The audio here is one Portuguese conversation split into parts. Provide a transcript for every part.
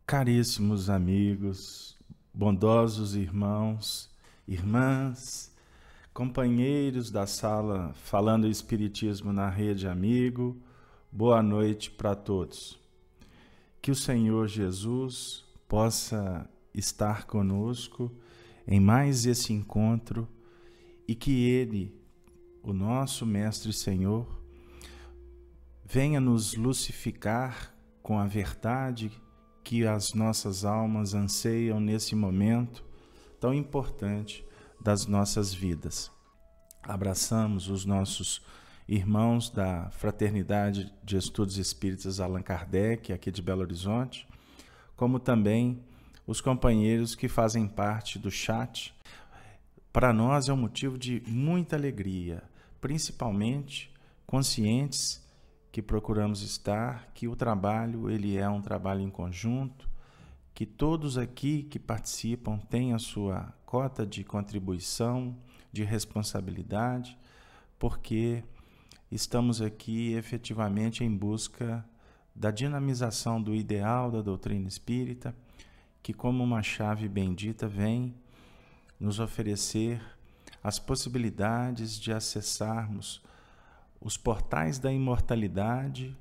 Caríssimos amigos, bondosos irmãos, irmãs, companheiros da sala Falando Espiritismo na Rede Amigo, boa noite para todos. Que o Senhor Jesus possa estar conosco em mais esse encontro e que Ele, o nosso Mestre Senhor, venha nos lucificar com a verdade que as nossas almas anseiam nesse momento tão importante das nossas vidas. Abraçamos os nossos irmãos da Fraternidade de Estudos Espíritas Allan Kardec, aqui de Belo Horizonte, como também os companheiros que fazem parte do chat. Para nós é um motivo de muita alegria, principalmente conscientes que procuramos estar, que o trabalho ele é um trabalho em conjunto, que todos aqui que participam têm a sua cota de contribuição, de responsabilidade, porque estamos aqui efetivamente em busca da dinamização do ideal da doutrina espírita, que como uma chave bendita vem nos oferecer as possibilidades de acessarmos os portais da imortalidade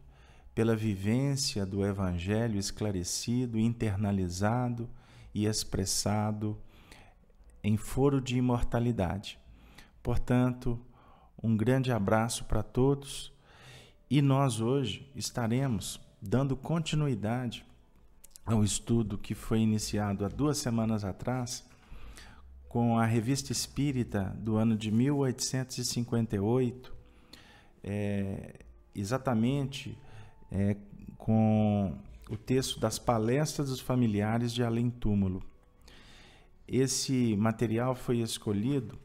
pela vivência do Evangelho esclarecido, internalizado e expressado em foro de imortalidade. Portanto, um grande abraço para todos e nós hoje estaremos dando continuidade ao estudo que foi iniciado há 2 semanas atrás com a Revista Espírita do ano de 1858, exatamente com o texto das palestras dos familiares de Além Túmulo. Esse material foi escolhido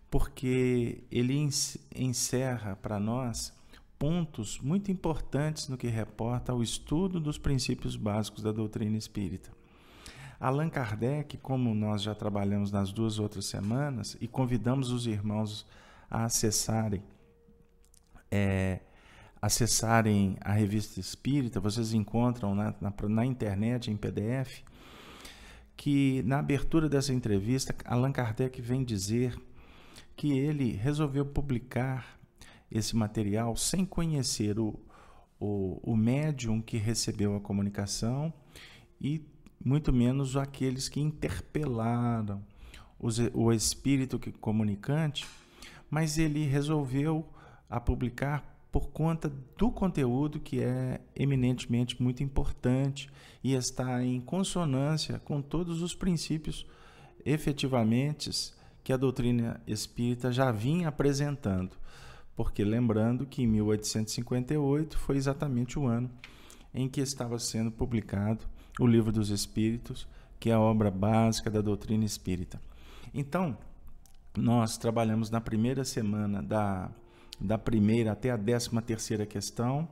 porque ele encerra para nós pontos muito importantes no que reporta ao estudo dos princípios básicos da doutrina espírita. Allan Kardec, como nós já trabalhamos nas 2 outras semanas e convidamos os irmãos a acessarem a Revista Espírita, vocês encontram na internet, em PDF, que na abertura dessa entrevista, Allan Kardec vem dizer que ele resolveu publicar esse material sem conhecer o médium que recebeu a comunicação e muito menos aqueles que interpelaram o espírito comunicante, mas ele resolveu a publicar por conta do conteúdo que é eminentemente muito importante e está em consonância com todos os princípios efetivamente que a doutrina espírita já vinha apresentando. Porque lembrando que em 1858 foi exatamente o ano em que estava sendo publicado o Livro dos Espíritos, que é a obra básica da doutrina espírita. Então, nós trabalhamos na primeira semana da primeira até a 13ª questão,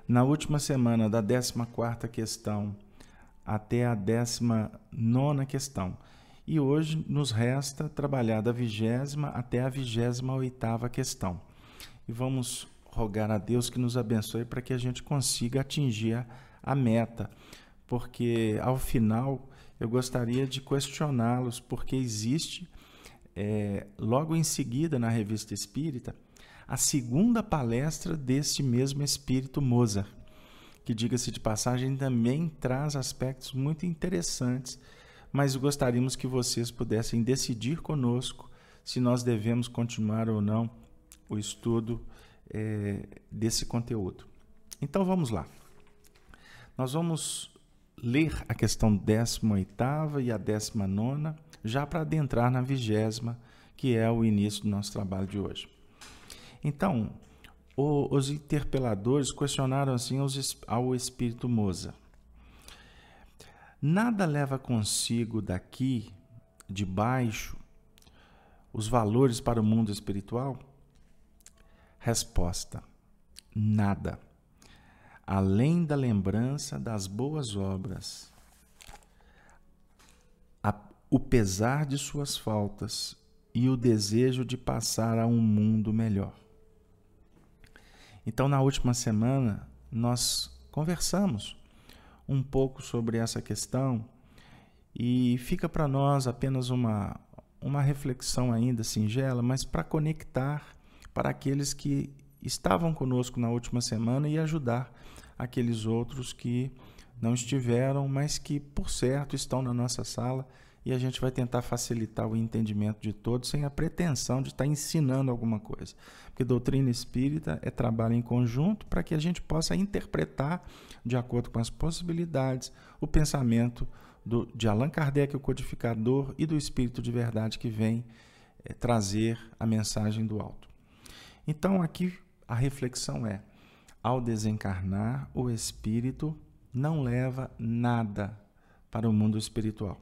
na última semana da 14ª questão até a 19ª questão. E hoje nos resta trabalhar da 20ª até a 28ª questão. E vamos rogar a Deus que nos abençoe para que a gente consiga atingir a meta, porque ao final eu gostaria de questioná-los, porque existe logo em seguida na Revista Espírita a segunda palestra deste mesmo espírito Mozart, que, diga-se de passagem, também traz aspectos muito interessantes, mas gostaríamos que vocês pudessem decidir conosco se nós devemos continuar ou não o estudo desse conteúdo. Então vamos lá. Nós vamos ler a questão 18ª e a 19ª, já para adentrar na 20ª, que é o início do nosso trabalho de hoje. Então, os interpeladores questionaram assim ao espírito Mozart: nada leva consigo daqui, de baixo, os valores para o mundo espiritual? Resposta: nada, além da lembrança das boas obras, o pesar de suas faltas e o desejo de passar a um mundo melhor. Então, na última semana, nós conversamos um pouco sobre essa questão e fica para nós apenas uma reflexão ainda singela, mas para conectar para aqueles que estavam conosco na última semana e ajudar aqueles outros que não estiveram, mas que, por certo, estão na nossa sala, e a gente vai tentar facilitar o entendimento de todos sem a pretensão de estar ensinando alguma coisa. Porque doutrina espírita é trabalho em conjunto para que a gente possa interpretar, de acordo com as possibilidades, o pensamento de Allan Kardec, o codificador, e do Espírito de Verdade que vem trazer a mensagem do alto. Então, aqui a reflexão é: ao desencarnar, o espírito não leva nada para o mundo espiritual.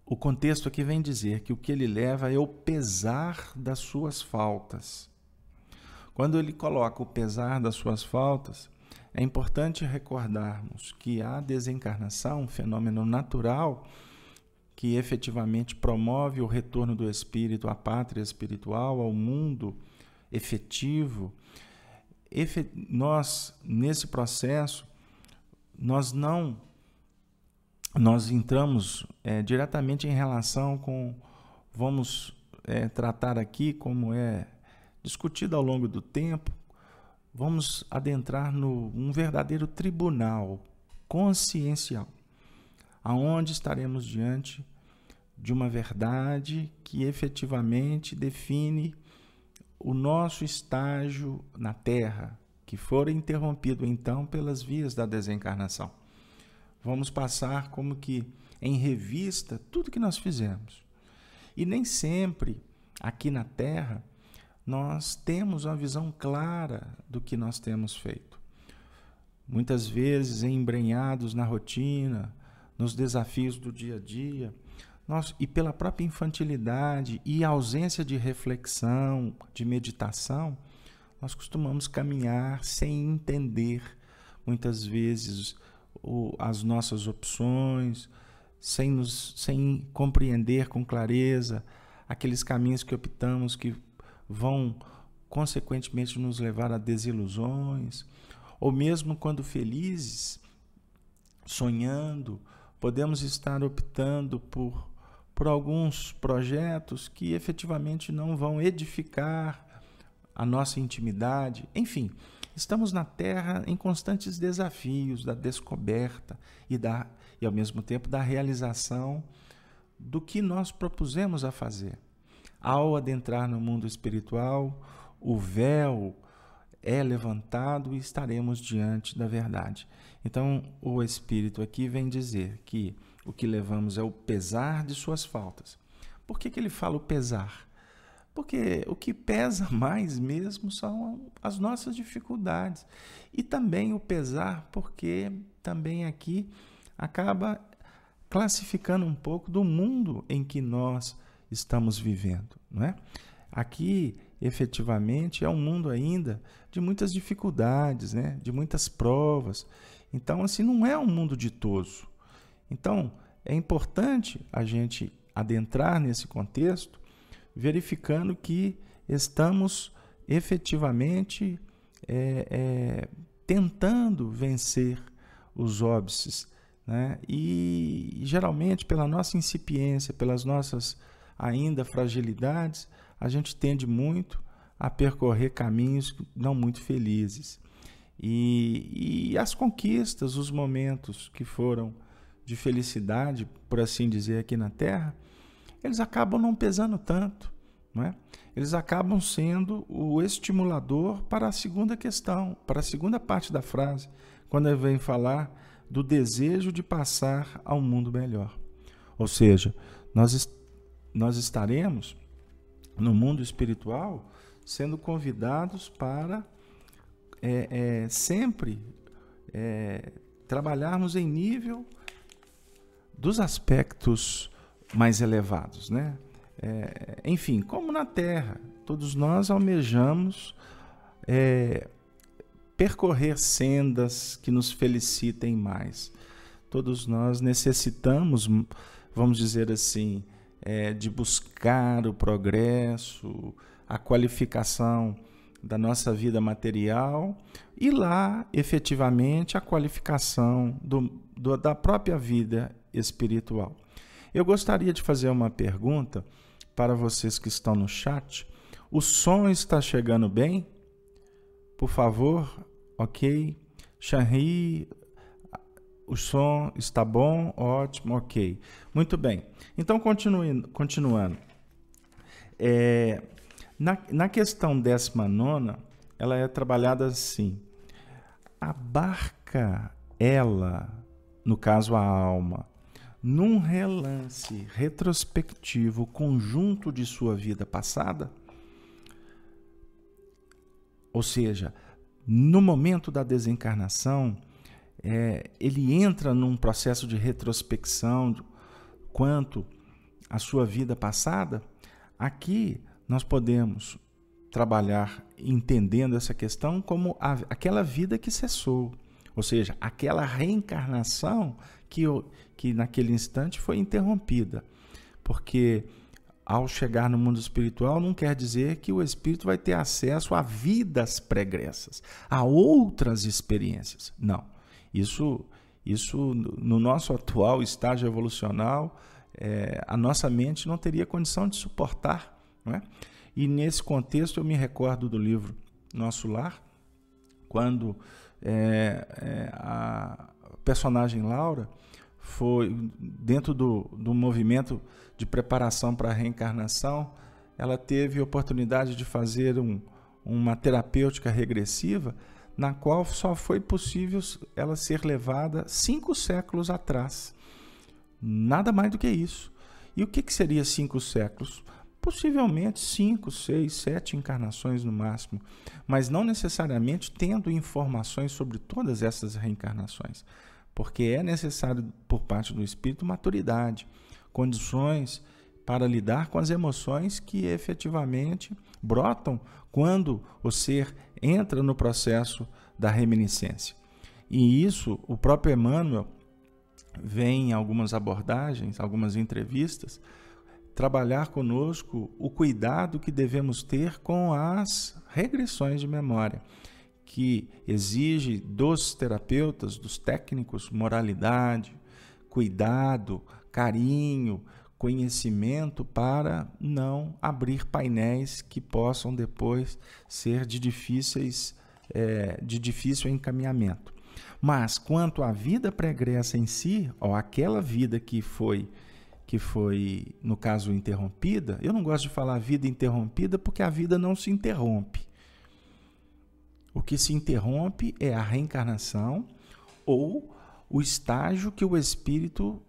O contexto aqui vem dizer que o que ele leva é o pesar das suas faltas. Quando ele coloca o pesar das suas faltas, é importante recordarmos que a desencarnação, um fenômeno natural que efetivamente promove o retorno do espírito à pátria espiritual, ao mundo efetivo. Nós, nesse processo, nós entramos diretamente em relação com, vamos tratar aqui como é discutido ao longo do tempo, vamos adentrar num verdadeiro tribunal consciencial, aonde estaremos diante de uma verdade que efetivamente define o nosso estágio na Terra, que for interrompido então pelas vias da desencarnação. Vamos passar como que em revista tudo que nós fizemos. E nem sempre aqui na Terra nós temos uma visão clara do que nós temos feito. Muitas vezes embrenhados na rotina, nos desafios do dia a dia, e pela própria infantilidade e ausência de reflexão, de meditação, nós costumamos caminhar sem entender, muitas vezes, as nossas opções, sem compreender com clareza aqueles caminhos que optamos que vão, consequentemente, nos levar a desilusões, ou mesmo quando felizes, sonhando, podemos estar optando por alguns projetos que efetivamente não vão edificar a nossa intimidade. Enfim, estamos na Terra em constantes desafios da descoberta e ao mesmo tempo da realização do que nós propusemos a fazer. Ao adentrar no mundo espiritual, o véu é levantado e estaremos diante da verdade. Então, o Espírito aqui vem dizer que o que levamos é o pesar de suas faltas. Por que ele fala o pesar? Porque o que pesa mais mesmo são as nossas dificuldades. E também o pesar, porque também aqui acaba classificando um pouco do mundo em que nós estamos vivendo, não é? Aqui, efetivamente, é um mundo ainda de muitas dificuldades, né? De muitas provas. Então, assim, não é um mundo ditoso. Então, é importante a gente adentrar nesse contexto, verificando que estamos efetivamente tentando vencer os óbices, né? E geralmente, pela nossa incipiência, pelas nossas ainda fragilidades, a gente tende muito a percorrer caminhos não muito felizes. E as conquistas, os momentos que foram de felicidade, por assim dizer, aqui na Terra, eles acabam não pesando tanto, não é? Eles acabam sendo o estimulador para a segunda questão, para a segunda parte da frase, quando ele vem falar do desejo de passar ao mundo melhor. Ou seja, nós estaremos no mundo espiritual sendo convidados para sempre trabalharmos em nível dos aspectos mais elevados, né? Enfim, como na Terra, todos nós almejamos percorrer sendas que nos felicitem mais. Todos nós necessitamos, vamos dizer assim, de buscar o progresso, a qualificação da nossa vida material e lá, efetivamente, a qualificação da própria vida espiritual. Eu gostaria de fazer uma pergunta para vocês que estão no chat. O som está chegando bem? Por favor, ok? Shanri, o som está bom? Ótimo, ok. Muito bem. Então, continuando. Na questão 19ª, ela é trabalhada assim. Abarca ela, no caso a alma, num relance retrospectivo, o conjunto de sua vida passada? Ou seja, no momento da desencarnação, ele entra num processo de retrospecção quanto à sua vida passada. Aqui nós podemos trabalhar entendendo essa questão como aquela vida que cessou, ou seja, aquela reencarnação que naquele instante foi interrompida, porque ao chegar no mundo espiritual não quer dizer que o espírito vai ter acesso a vidas pregressas, a outras experiências. Não, isso no nosso atual estágio evolucional, a nossa mente não teria condição de suportar, não é? E nesse contexto eu me recordo do livro Nosso Lar, quando a personagem Laura foi dentro do movimento de preparação para a reencarnação, ela teve a oportunidade de fazer uma terapêutica regressiva, na qual só foi possível ela ser levada 5 séculos atrás. Nada mais do que isso. E o que seria 5 séculos? Possivelmente 5, 6, 7 encarnações no máximo, mas não necessariamente tendo informações sobre todas essas reencarnações, porque é necessário por parte do espírito maturidade, condições para lidar com as emoções que efetivamente brotam quando o ser entra no processo da reminiscência. E isso o próprio Emmanuel vem em algumas abordagens, algumas entrevistas, trabalhar conosco o cuidado que devemos ter com as regressões de memória, que exige dos terapeutas, dos técnicos, moralidade, cuidado, carinho, conhecimento para não abrir painéis que possam depois ser de difícil encaminhamento. Mas quanto à vida pregressa em si, aquela vida que foi, no caso, interrompida, eu não gosto de falar vida interrompida porque a vida não se interrompe. O que se interrompe é a reencarnação ou o estágio que o espírito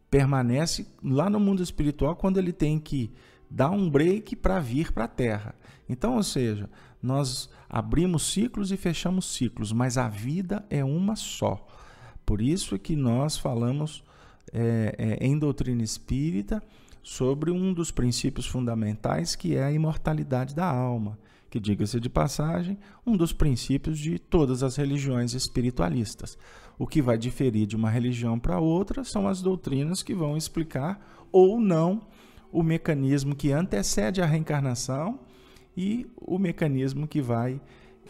permanece lá no mundo espiritual quando ele tem que dar um break para vir para a Terra. Então, ou seja, nós abrimos ciclos e fechamos ciclos, mas a vida é uma só. Por isso é que nós falamos em doutrina espírita sobre um dos princípios fundamentais, que é a imortalidade da alma, que, diga-se de passagem, um dos princípios de todas as religiões espiritualistas. O que vai diferir de uma religião para outra são as doutrinas que vão explicar ou não o mecanismo que antecede a reencarnação e o mecanismo que vai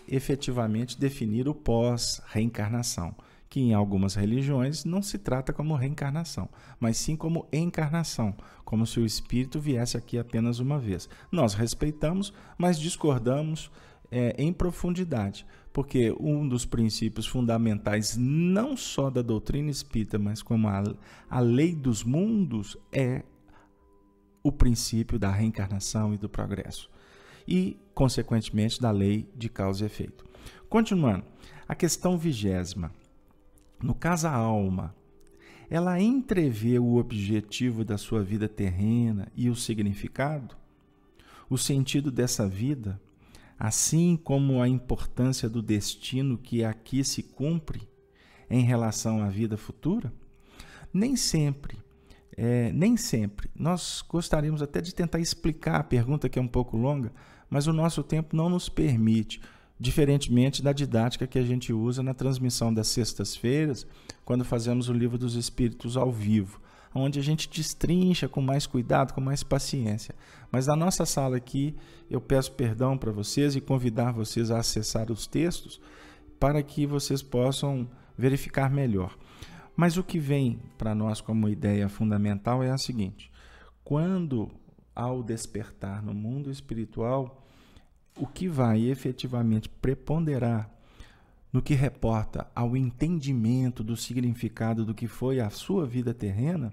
efetivamente definir o pós-reencarnação, que em algumas religiões não se trata como reencarnação, mas sim como encarnação, como se o espírito viesse aqui apenas uma vez. Nós respeitamos, mas discordamos em profundidade, porque um dos princípios fundamentais não só da doutrina espírita, mas como a lei dos mundos é o princípio da reencarnação e do progresso, e, consequentemente, da lei de causa e efeito. Continuando, a questão 20ª. No caso, a alma, ela entrevê o objetivo da sua vida terrena e o significado? O sentido dessa vida, assim como a importância do destino que aqui se cumpre em relação à vida futura? Nem sempre. Nós gostaríamos até de tentar explicar a pergunta, que é um pouco longa, mas o nosso tempo não nos permite, diferentemente da didática que a gente usa na transmissão das sextas-feiras, quando fazemos o Livro dos Espíritos ao vivo. onde a gente destrincha com mais cuidado, com mais paciência. Mas na nossa sala aqui, eu peço perdão para vocês e convidar vocês a acessar os textos para que vocês possam verificar melhor. Mas o que vem para nós como ideia fundamental é a seguinte: quando, ao despertar no mundo espiritual, o que vai efetivamente preponderar no que reporta ao entendimento do significado do que foi a sua vida terrena,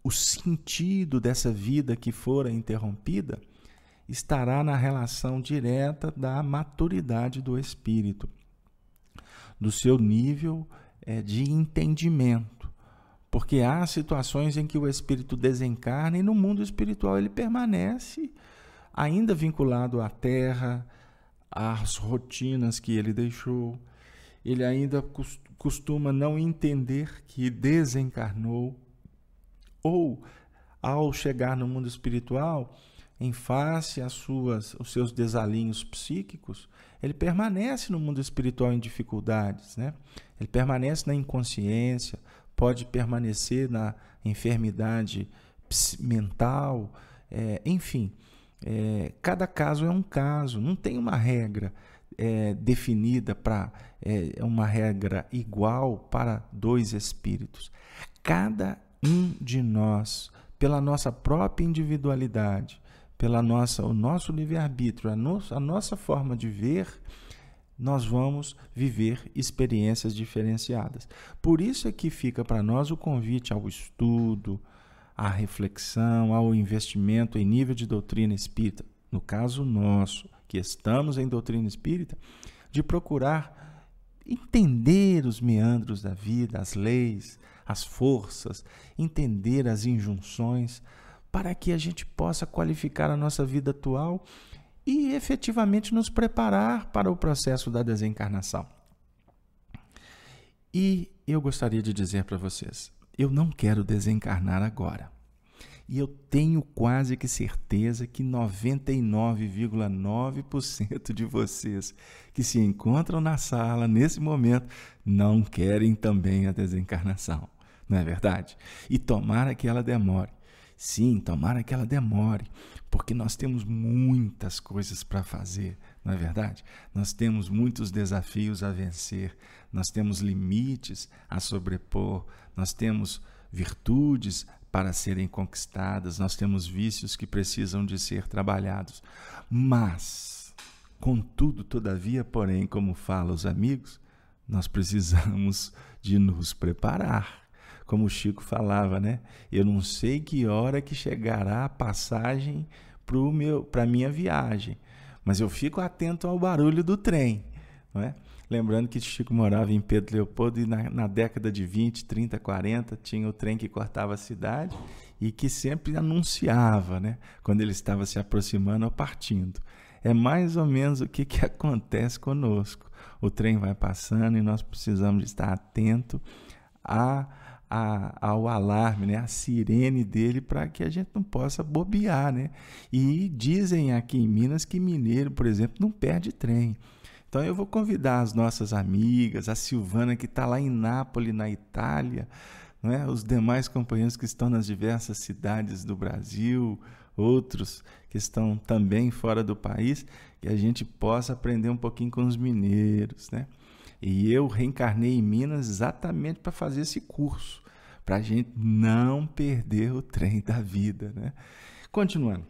o sentido dessa vida que fora interrompida estará na relação direta da maturidade do espírito, do seu nível de entendimento. Porque há situações em que o espírito desencarna e no mundo espiritual ele permanece ainda vinculado à terra, às rotinas que ele deixou. Ele ainda costuma não entender que desencarnou, ou ao chegar no mundo espiritual, em face os seus desalinhos psíquicos, ele permanece no mundo espiritual em dificuldades, né? Ele permanece na inconsciência, pode permanecer na enfermidade mental, enfim. Cada caso é um caso, não tem uma regra definida uma regra igual para dois espíritos. Cada um de nós, pela nossa própria individualidade, o nosso livre-arbítrio, a nossa forma de ver, nós vamos viver experiências diferenciadas. Por isso é que fica para nós o convite ao estudo, à reflexão, ao investimento em nível de doutrina espírita, no caso nosso, que estamos em doutrina espírita, de procurar entender os meandros da vida, as leis, as forças, entender as injunções, para que a gente possa qualificar a nossa vida atual e efetivamente nos preparar para o processo da desencarnação. E eu gostaria de dizer para vocês, eu não quero desencarnar agora. E eu tenho quase que certeza que 99,9% de vocês que se encontram na sala nesse momento não querem também a desencarnação. Não é verdade? E tomara que ela demore. Sim, tomara que ela demore, porque nós temos muitas coisas para fazer, não é verdade? Nós temos muitos desafios a vencer, nós temos limites a sobrepor, nós temos virtudes para serem conquistadas, nós temos vícios que precisam de ser trabalhados. Mas, contudo, todavia, porém, como falam os amigos, nós precisamos de nos preparar. Como o Chico falava, né? Eu não sei que hora que chegará a passagem para a minha viagem, mas eu fico atento ao barulho do trem, não é? Lembrando que Chico morava em Pedro Leopoldo e na década de 20, 30, 40, tinha o trem que cortava a cidade e que sempre anunciava, né? Quando ele estava se aproximando ou partindo. É mais ou menos o que acontece conosco. O trem vai passando e nós precisamos estar atentos ao alarme, né? A sirene dele, para que a gente não possa bobear, né? E dizem aqui em Minas que mineiro, por exemplo, não perde trem. Então eu vou convidar as nossas amigas, a Silvana que está lá em Nápoles, na Itália, né? Os demais companheiros que estão nas diversas cidades do Brasil, outros que estão também fora do país, que a gente possa aprender um pouquinho com os mineiros, né? E eu reencarnei em Minas exatamente para fazer esse curso, para a gente não perder o trem da vida, né? Continuando,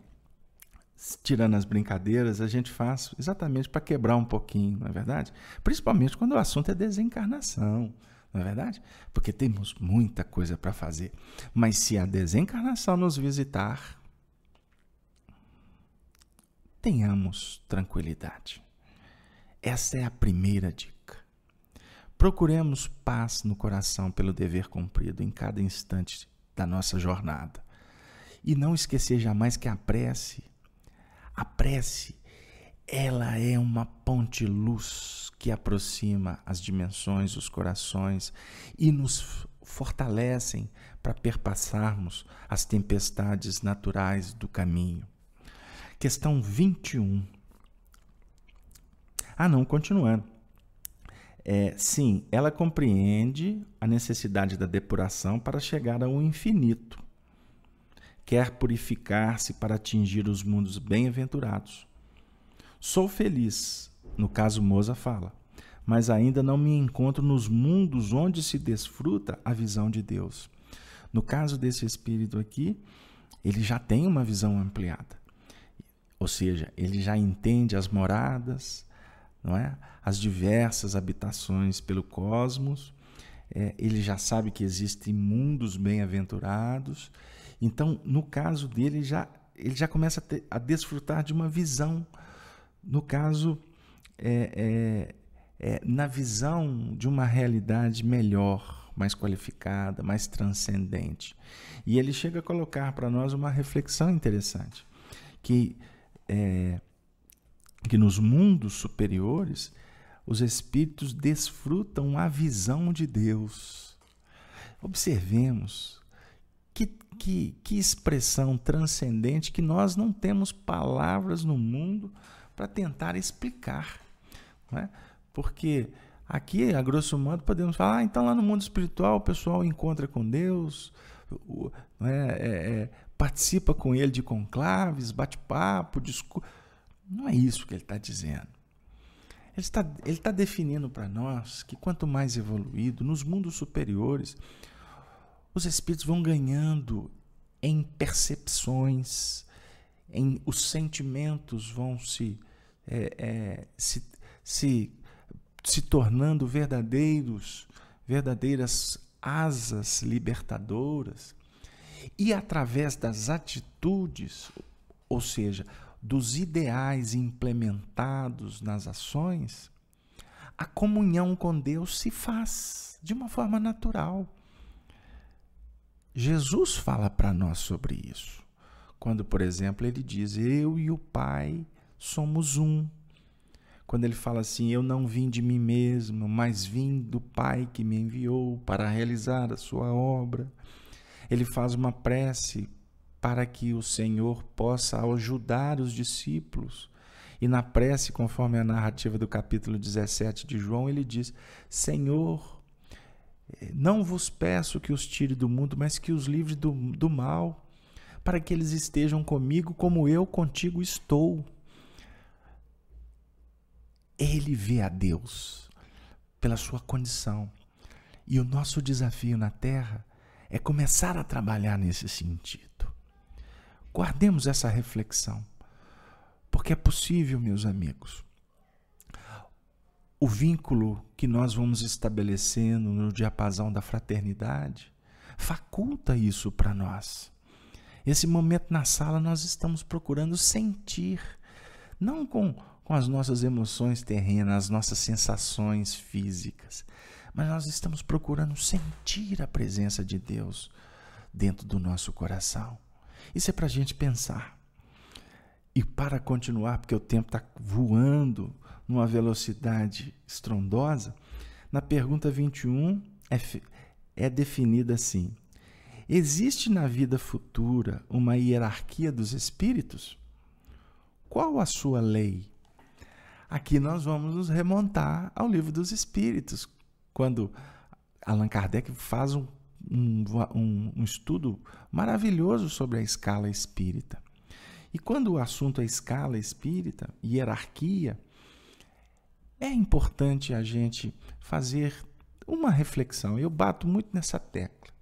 tirando as brincadeiras, a gente faz exatamente para quebrar um pouquinho, não é verdade? Principalmente quando o assunto é desencarnação, não é verdade? Porque temos muita coisa para fazer. Mas se a desencarnação nos visitar, tenhamos tranquilidade. Essa é a primeira dica. Procuremos paz no coração pelo dever cumprido em cada instante da nossa jornada. E não esquecer jamais que a prece, ela é uma ponte-luz que aproxima as dimensões, os corações e nos fortalecem para perpassarmos as tempestades naturais do caminho. Questão 21. Continuando. Sim, ela compreende a necessidade da depuração para chegar ao infinito. Quer purificar-se para atingir os mundos bem-aventurados. Sou feliz, no caso Moza fala, mas ainda não me encontro nos mundos onde se desfruta a visão de Deus. No caso desse espírito aqui, ele já tem uma visão ampliada. Ou seja, ele já entende as moradas, não é? As diversas habitações pelo cosmos. Ele já sabe que existem mundos bem-aventurados. Então, no caso dele, ele já começa a desfrutar de uma visão. No caso, na visão de uma realidade melhor, mais qualificada, mais transcendente. E ele chega a colocar para nós uma reflexão interessante, que nos mundos superiores, os espíritos desfrutam a visão de Deus. Observemos que expressão transcendente, que nós não temos palavras no mundo para tentar explicar, não é? Porque aqui, a grosso modo, podemos falar, então lá no mundo espiritual o pessoal encontra com Deus, participa com ele de conclaves, bate papo, discute. Não é isso que ele está dizendo. Ele está definindo para nós que quanto mais evoluído, nos mundos superiores, os espíritos vão ganhando em percepções, os sentimentos vão se tornando verdadeiras asas libertadoras, e através das atitudes, ou seja, dos ideais implementados nas ações, a comunhão com Deus se faz de uma forma natural. Jesus fala para nós sobre isso. Quando, por exemplo, ele diz, eu e o Pai somos um. Quando ele fala assim, eu não vim de mim mesmo, mas vim do Pai que me enviou para realizar a sua obra. Ele faz uma prece para que o Senhor possa ajudar os discípulos. E na prece, conforme a narrativa do capítulo 17 de João, ele diz, Senhor, não vos peço que os tire do mundo, mas que os livre do mal, para que eles estejam comigo como eu contigo estou. Ele vê a Deus pela sua condição. E o nosso desafio na Terra é começar a trabalhar nesse sentido. Guardemos essa reflexão, porque é possível, meus amigos. O vínculo que nós vamos estabelecendo no diapasão da fraternidade faculta isso para nós. Esse momento na sala nós estamos procurando sentir, não com as nossas emoções terrenas, as nossas sensações físicas, mas nós estamos procurando sentir a presença de Deus dentro do nosso coração. Isso é para a gente pensar. E para continuar, porque o tempo está voando numa velocidade estrondosa, na pergunta 21 é definida assim: existe na vida futura uma hierarquia dos espíritos? Qual a sua lei? Aqui nós vamos nos remontar ao Livro dos Espíritos, quando Allan Kardec faz um estudo maravilhoso sobre a escala espírita. E quando o assunto é escala espírita, hierarquia, é importante a gente fazer uma reflexão. Eu bato muito nessa tecla.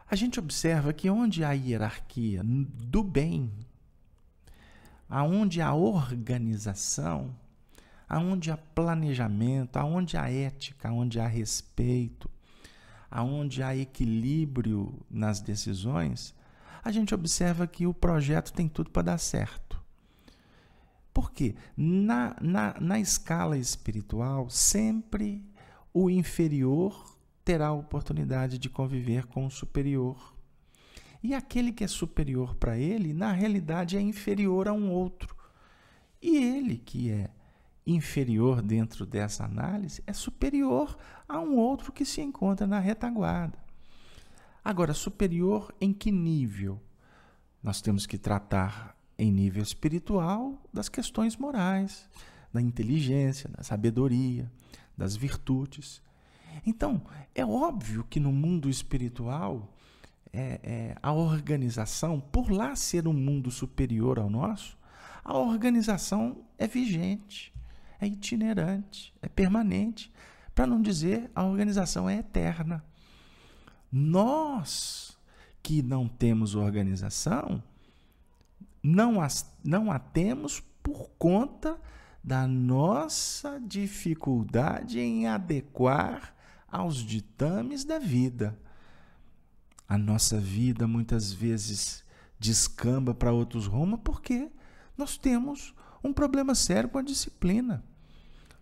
A gente observa que onde há hierarquia do bem, aonde há organização, aonde há planejamento, aonde há ética, aonde há respeito, aonde há equilíbrio nas decisões, a gente observa que o projeto tem tudo para dar certo. Por quê? Na escala espiritual, sempre o inferior terá a oportunidade de conviver com o superior. E aquele que é superior para ele, na realidade, é inferior a um outro. E ele que é inferior dentro dessa análise é superior a um outro que se encontra na retaguarda. Agora, superior em que nível? Nós temos que tratar em nível espiritual das questões morais, da inteligência, da sabedoria, das virtudes. Então, é óbvio que no mundo espiritual, a organização, por lá ser um mundo superior ao nosso, a organização é vigente, é itinerante, é permanente. Para não dizer, a organização é eterna. Nós que não temos organização, não a temos por conta da nossa dificuldade em adequar aos ditames da vida. A nossa vida muitas vezes descamba para outros rumos porque nós temos um problema sério com a disciplina.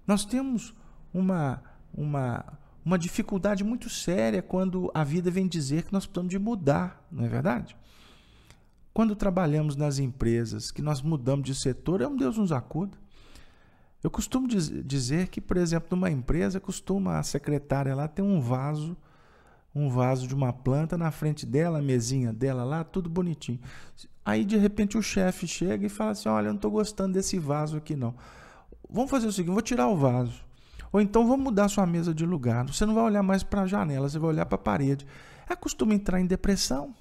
Nós temos uma dificuldade muito séria quando a vida vem dizer que nós precisamos de mudar, não é verdade? Quando trabalhamos nas empresas, que nós mudamos de setor, é um Deus nos acuda. Eu costumo dizer que, por exemplo, numa empresa, costuma a secretária lá ter um vaso de uma planta na frente dela, a mesinha dela lá, tudo bonitinho. Aí, de repente, o chefe chega e fala assim, olha, eu não estou gostando desse vaso aqui, não. Vamos fazer o seguinte, vou tirar o vaso. Ou então, vamos mudar sua mesa de lugar. Você não vai olhar mais para a janela, você vai olhar para a parede. Costuma entrar em depressão.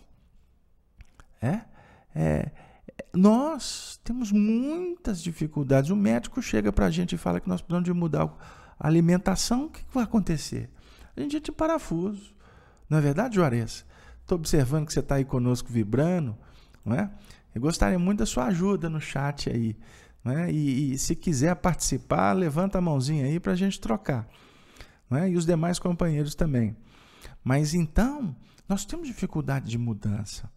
Nós temos muitas dificuldades. O médico chega para a gente e fala que nós precisamos de mudar a alimentação. O que vai acontecer? A gente entra em parafuso. Não é verdade, Juarez? Estou observando que você está aí conosco vibrando, não é? Eu gostaria muito da sua ajuda no chat aí, não é? E se quiser participar, levanta a mãozinha aí para a gente trocar, não é? E os demais companheiros também. Mas então, nós temos dificuldade de mudança.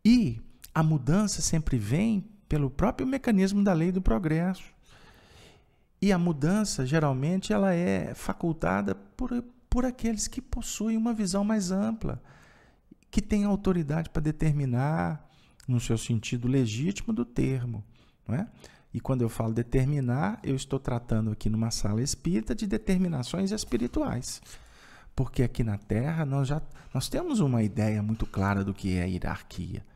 E a mudança sempre vem pelo próprio mecanismo da lei do progresso. E a mudança, geralmente, ela é facultada por aqueles que possuem uma visão mais ampla, que têm autoridade para determinar, no seu sentido legítimo do termo, não é? E quando eu falo determinar, eu estou tratando aqui numa sala espírita de determinações espirituais. Porque aqui na Terra nós temos uma ideia muito clara do que é a hierarquia.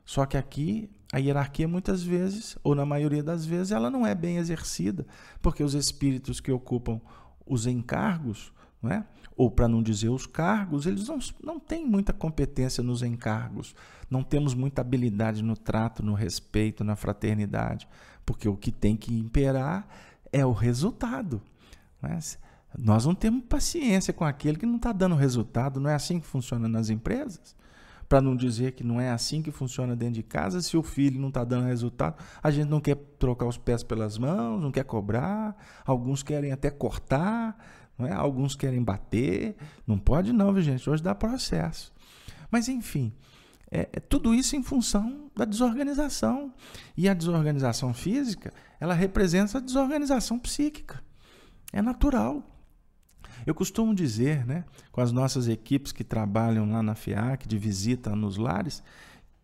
Só que aqui a hierarquia muitas vezes, ou na maioria das vezes, ela não é bem exercida, porque os espíritos que ocupam os encargos, não é? Ou para não dizer os cargos, eles não têm muita competência nos encargos, não temos muita habilidade no trato, no respeito, na fraternidade, porque o que tem que imperar é o resultado. Mas nós não temos paciência com aquele que não está dando resultado, não é assim que funciona nas empresas? Para não dizer que não é assim que funciona dentro de casa, se o filho não está dando resultado, a gente não quer trocar os pés pelas mãos, não quer cobrar, alguns querem até cortar, não é? Alguns querem bater, não pode não, viu, gente? Hoje dá processo. Mas, enfim, tudo isso em função da desorganização. E a desorganização física, ela representa a desorganização psíquica. É natural. Eu costumo dizer, né, com as nossas equipes que trabalham lá na FEAC, de visita nos lares,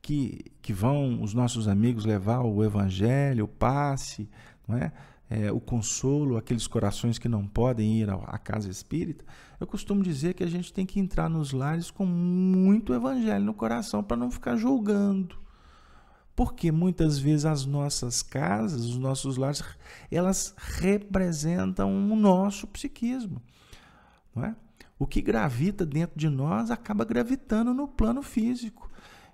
que vão os nossos amigos levar o evangelho, o passe, não é? O consolo, aqueles corações que não podem ir à casa espírita. Eu costumo dizer que a gente tem que entrar nos lares com muito evangelho no coração para não ficar julgando. Porque muitas vezes as nossas casas, os nossos lares, elas representam o nosso psiquismo. Não é? O que gravita dentro de nós acaba gravitando no plano físico.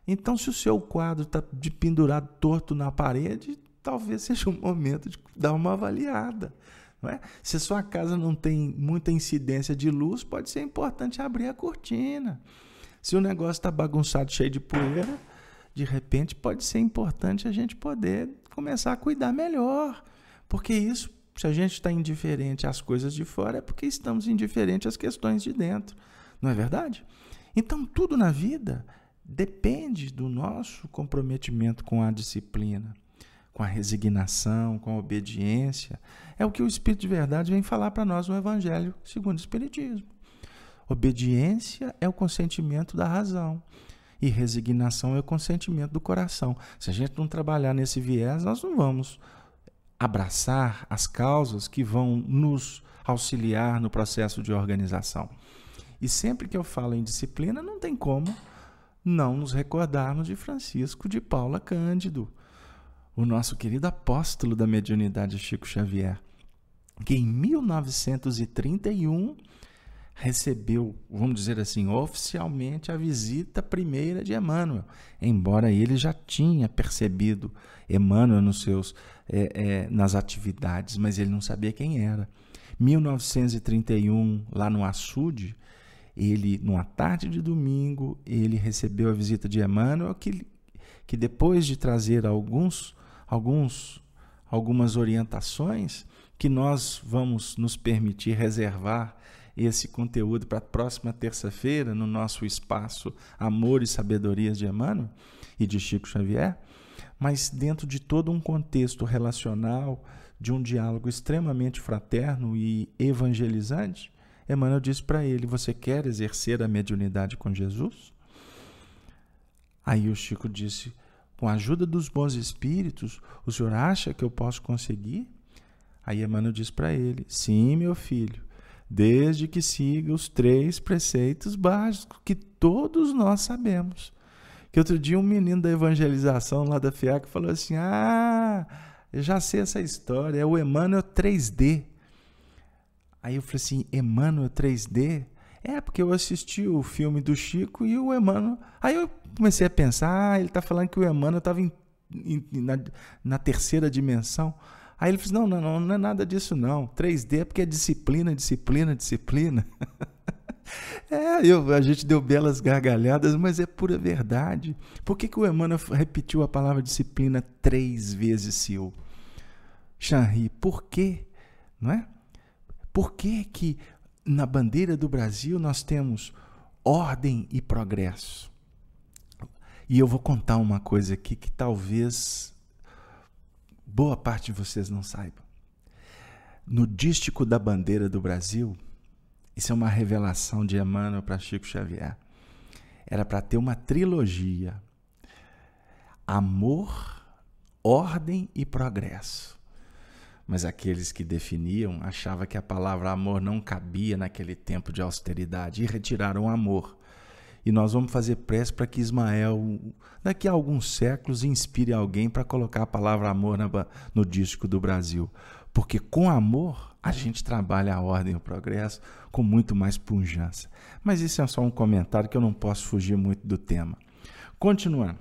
Então, se o seu quadro está pendurado torto na parede, talvez seja o momento de dar uma avaliada. Não é? Se a sua casa não tem muita incidência de luz, pode ser importante abrir a cortina. Se o negócio está bagunçado, cheio de poeira, de repente pode ser importante a gente poder começar a cuidar melhor. Porque isso, se a gente está indiferente às coisas de fora, é porque estamos indiferentes às questões de dentro. Não é verdade? Então, tudo na vida depende do nosso comprometimento com a disciplina, com a resignação, com a obediência. É o que o Espírito de Verdade vem falar para nós no Evangelho segundo o Espiritismo. Obediência é o consentimento da razão e resignação é o consentimento do coração. Se a gente não trabalhar nesse viés, nós não vamos abraçar as causas que vão nos auxiliar no processo de organização. E sempre que eu falo em disciplina, não tem como não nos recordarmos de Francisco de Paula Cândido, o nosso querido apóstolo da mediunidade, Chico Xavier. que em 1931 recebeu, vamos dizer assim, oficialmente a visita primeira de Emmanuel, embora ele já tinha percebido Emmanuel nas atividades, mas ele não sabia quem era. 1931, lá no Açude, ele, numa tarde de domingo, ele recebeu a visita de Emmanuel, que depois de trazer algumas orientações, que nós vamos nos permitir reservar esse conteúdo para a próxima terça-feira, no nosso espaço Amor e Sabedorias de Emmanuel e de Chico Xavier, mas dentro de todo um contexto relacional, de um diálogo extremamente fraterno e evangelizante, Emmanuel disse para ele: você quer exercer a mediunidade com Jesus? Aí o Chico disse: com a ajuda dos bons espíritos, o senhor acha que eu posso conseguir? Aí Emmanuel disse para ele: sim, meu filho, desde que siga os 3 preceitos básicos que todos nós sabemos. Que outro dia um menino da evangelização lá da FIAC falou assim: eu já sei essa história, é o Emmanuel 3D. Aí eu falei assim: Emmanuel 3D? É, porque eu assisti o filme do Chico e o Emmanuel... Aí eu comecei a pensar, ele está falando que o Emmanuel estava na terceira dimensão. Aí ele falou: não é nada disso não, 3D é porque é disciplina. A gente deu belas gargalhadas, mas é pura verdade. Por que o Emmanuel repetiu a palavra disciplina 3 vezes, Sil? Chanri, por quê? Não é? Por que na bandeira do Brasil nós temos ordem e progresso? E eu vou contar uma coisa aqui que talvez boa parte de vocês não saibam. No dístico da bandeira do Brasil, isso é uma revelação de Emmanuel para Chico Xavier. Era para ter uma trilogia: amor, ordem e progresso. Mas aqueles que definiam achavam que a palavra amor não cabia naquele tempo de austeridade e retiraram o amor. E nós vamos fazer prece para que Ismael, daqui a alguns séculos, inspire alguém para colocar a palavra amor no dístico do Brasil. Porque com amor a gente trabalha a ordem e o progresso com muito mais pujança. Mas isso é só um comentário que eu não posso fugir muito do tema. Continuando.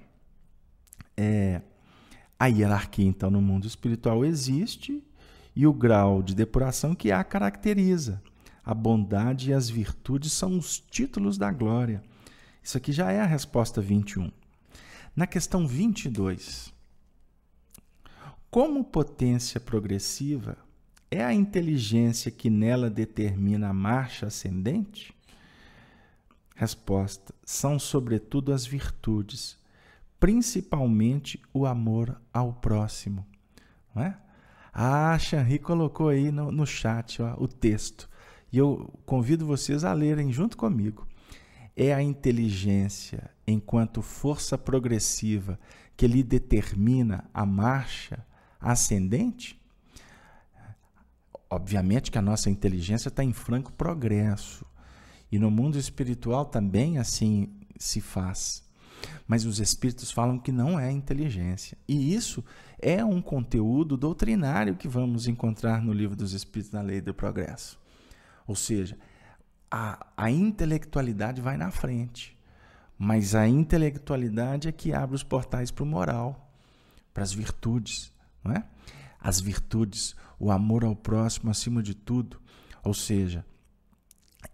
A hierarquia, então, no mundo espiritual existe e o grau de depuração que a caracteriza. A bondade e as virtudes são os títulos da glória. Isso aqui já é a resposta 21. Na questão 22, como potência progressiva, é a inteligência que nela determina a marcha ascendente? Resposta: são sobretudo as virtudes, principalmente o amor ao próximo. Não é? Chanri colocou aí no chat o texto. E eu convido vocês a lerem junto comigo. É a inteligência, enquanto força progressiva, que lhe determina a marcha ascendente? Obviamente que a nossa inteligência está em franco progresso. E no mundo espiritual também assim se faz. Mas os espíritos falam que não é inteligência. E isso é um conteúdo doutrinário que vamos encontrar no Livro dos Espíritos, na Lei do Progresso. Ou seja, a intelectualidade vai na frente, mas a intelectualidade é que abre os portais para o moral, para as virtudes, não é? As virtudes, o amor ao próximo acima de tudo, ou seja,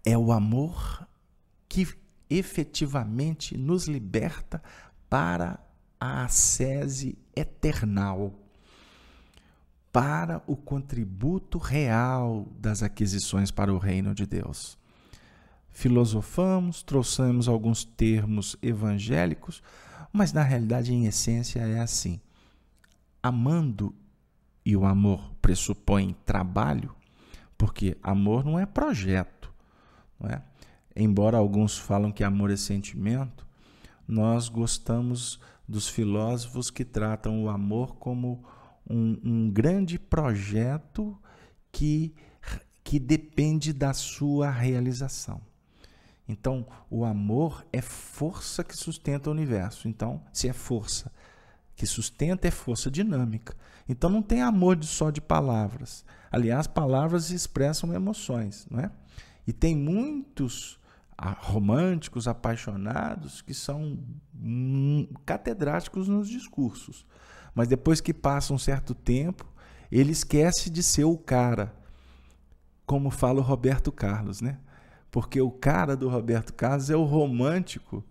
é o amor que efetivamente nos liberta para a ascese eternal, para o contributo real das aquisições para o reino de Deus. Filosofamos, trouxemos alguns termos evangélicos, mas na realidade, em essência, é assim. Amando, e o amor pressupõe trabalho, porque amor não é projeto, não é? Embora alguns falam que amor é sentimento, nós gostamos dos filósofos que tratam o amor como um grande projeto que depende da sua realização. Então, o amor é força que sustenta o universo. Então, se é força, que sustenta é força dinâmica. Então não tem amor só de palavras. Aliás, palavras expressam emoções, não é? E tem muitos românticos, apaixonados, que são catedráticos nos discursos. Mas depois que passa um certo tempo, ele esquece de ser o cara, como fala o Roberto Carlos, né? Porque o cara do Roberto Carlos é o romântico,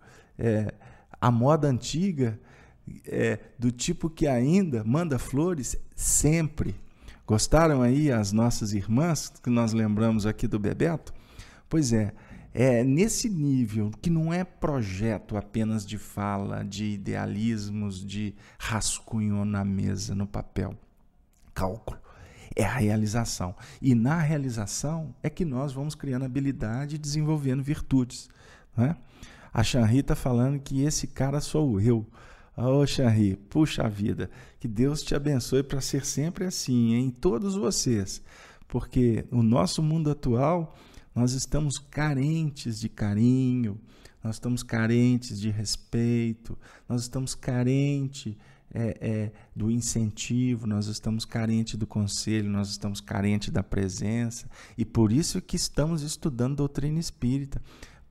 a moda antiga, do tipo que ainda manda flores sempre. Gostaram aí as nossas irmãs, que nós lembramos aqui do Bebeto? Pois é nesse nível, que não é projeto apenas de fala, de idealismos, de rascunho na mesa, no papel, cálculo. É a realização. E na realização é que nós vamos criando habilidade e desenvolvendo virtudes. Não é? A Chanri está falando que esse cara sou eu. Ô, Chanri, puxa vida, que Deus te abençoe para ser sempre assim, em todos vocês. Porque no nosso mundo atual, nós estamos carentes de carinho, nós estamos carentes de respeito, nós estamos carentes do incentivo, nós estamos carentes do conselho, nós estamos carentes da presença, e por isso que estamos estudando doutrina espírita,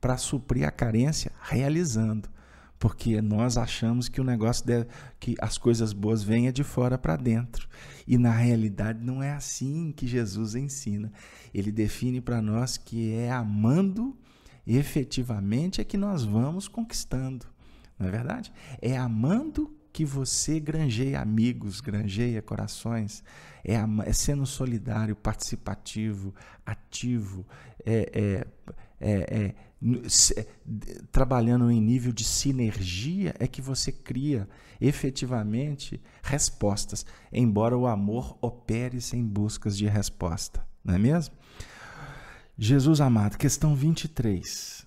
para suprir a carência realizando, porque nós achamos que o negócio que as coisas boas venham de fora para dentro, e na realidade não é assim que Jesus ensina. Ele define para nós que é amando efetivamente é que nós vamos conquistando, não é verdade? É amando que você granjeia amigos, granjeia corações, é sendo solidário, participativo, ativo, trabalhando em nível de sinergia, é que você cria efetivamente respostas, embora o amor opere sem buscas de resposta, não é mesmo? Jesus amado, questão 23.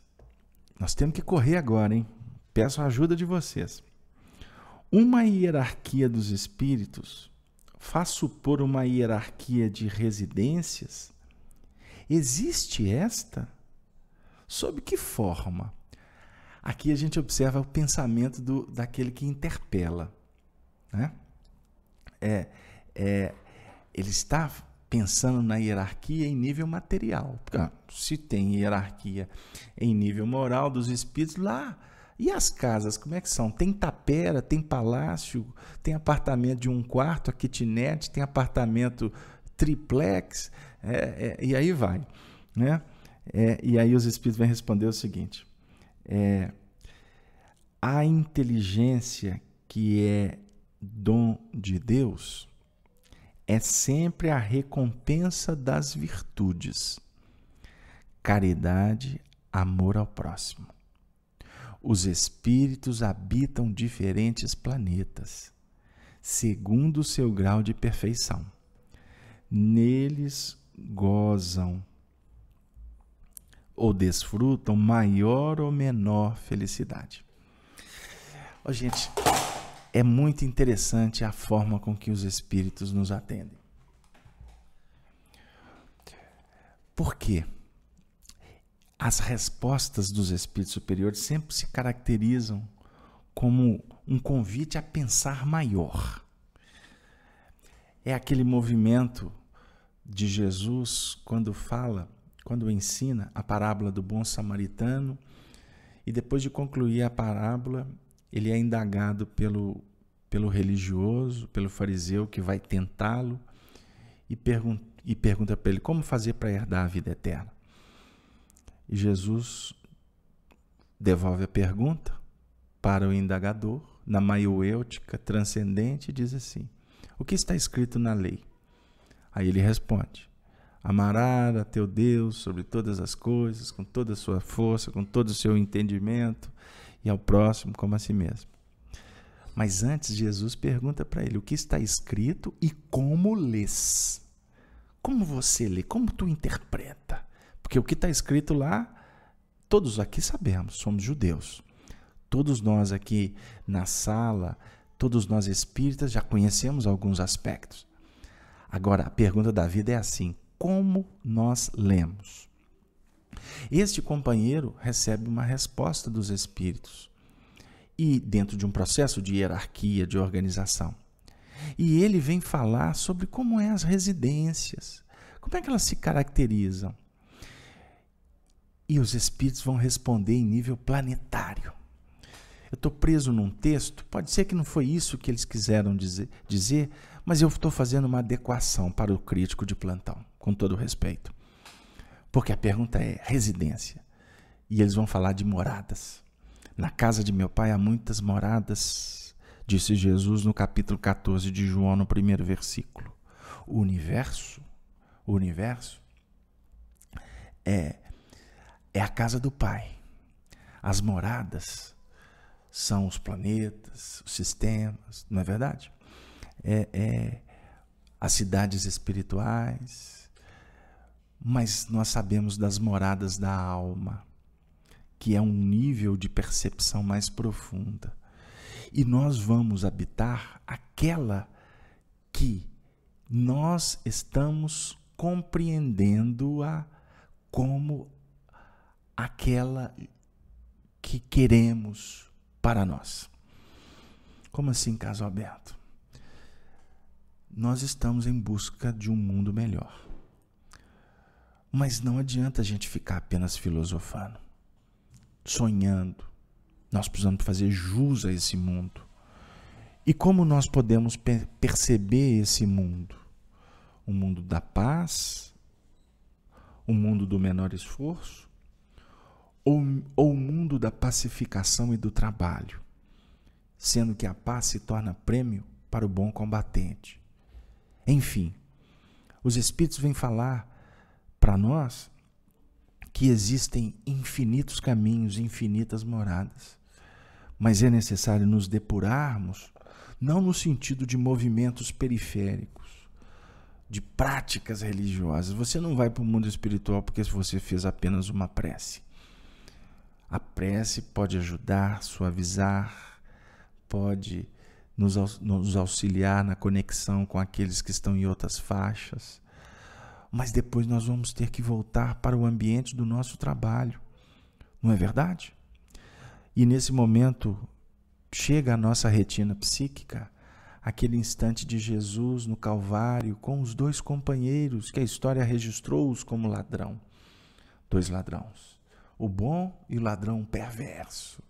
Nós temos que correr agora, hein? Peço a ajuda de vocês. Uma hierarquia dos espíritos faz supor uma hierarquia de residências? Existe esta? Sob que forma? Aqui a gente observa o pensamento daquele que interpela, né? Ele está pensando na hierarquia em nível material. Se tem hierarquia em nível moral dos espíritos, lá. E as casas, como é que são? Tem tapera, tem palácio, tem apartamento de 1 quarto, a kitnet, tem apartamento triplex, e aí vai, né? E aí os espíritos vão responder o seguinte: a inteligência que é dom de Deus é sempre a recompensa das virtudes, caridade, amor ao próximo. Os espíritos habitam diferentes planetas, segundo o seu grau de perfeição. Neles gozam ou desfrutam maior ou menor felicidade. Gente, é muito interessante a forma com que os espíritos nos atendem. Por quê? As respostas dos espíritos superiores sempre se caracterizam como um convite a pensar maior. É aquele movimento de Jesus quando ensina a parábola do bom samaritano, e depois de concluir a parábola, ele é indagado pelo religioso, pelo fariseu que vai tentá-lo, e pergunta para ele como fazer para herdar a vida eterna. E Jesus devolve a pergunta para o indagador, na maiêutica transcendente, e diz assim: o que está escrito na lei? Aí ele responde: amarás a teu Deus sobre todas as coisas, com toda a sua força, com todo o seu entendimento, e ao próximo como a si mesmo. Mas antes, Jesus pergunta para ele: o que está escrito e como lês? Como você lê? Como tu interpreta? Porque o que está escrito lá, todos aqui sabemos, somos judeus. Todos nós aqui na sala, todos nós espíritas já conhecemos alguns aspectos. Agora, a pergunta da vida é assim: como nós lemos? Este companheiro recebe uma resposta dos espíritos e dentro de um processo de hierarquia, de organização. E ele vem falar sobre como é as residências, como é que elas se caracterizam. E os espíritos vão responder em nível planetário. Eu estou preso num texto, pode ser que não foi isso que eles quiseram dizer, mas eu estou fazendo uma adequação para o crítico de plantão, com todo respeito. Porque a pergunta é residência. E eles vão falar de moradas. Na casa de meu pai há muitas moradas, disse Jesus no capítulo 14 de João, no primeiro versículo. O universo é a casa do Pai. As moradas são os planetas, os sistemas, não é verdade? As cidades espirituais. Mas nós sabemos das moradas da alma, que é um nível de percepção mais profunda. E nós vamos habitar aquela que nós estamos compreendendo-a como aquela que queremos para nós. Como assim, caso aberto? Nós estamos em busca de um mundo melhor. Mas não adianta a gente ficar apenas filosofando, sonhando. Nós precisamos fazer jus a esse mundo. E como nós podemos perceber esse mundo? O mundo da paz? O mundo do menor esforço? Ou o mundo da pacificação e do trabalho? Sendo que a paz se torna prêmio para o bom combatente. Enfim, os Espíritos vêm falar para nós que existem infinitos caminhos, infinitas moradas. Mas é necessário nos depurarmos, não no sentido de movimentos periféricos, de práticas religiosas. Você não vai para o mundo espiritual porque você fez apenas uma prece. A prece pode ajudar, suavizar, pode nos auxiliar na conexão com aqueles que estão em outras faixas. Mas depois nós vamos ter que voltar para o ambiente do nosso trabalho. Não é verdade? E nesse momento chega à nossa retina psíquica aquele instante de Jesus no Calvário com os dois companheiros que a história registrou-os como ladrão. Dois ladrões. O bom e o ladrão perverso.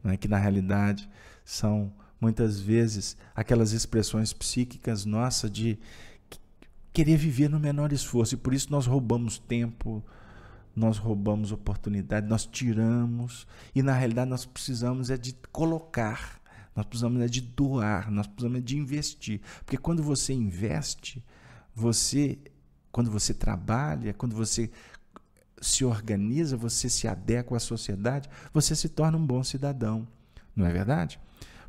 Não é que na realidade são muitas vezes aquelas expressões psíquicas nossas de querer viver no menor esforço. E por isso nós roubamos tempo, nós roubamos oportunidade, nós tiramos. E na realidade nós precisamos de colocar, nós precisamos de doar, nós precisamos de investir. Porque quando você investe, quando você trabalha, quando você se organiza, você se adequa à sociedade, você se torna um bom cidadão. Não é verdade?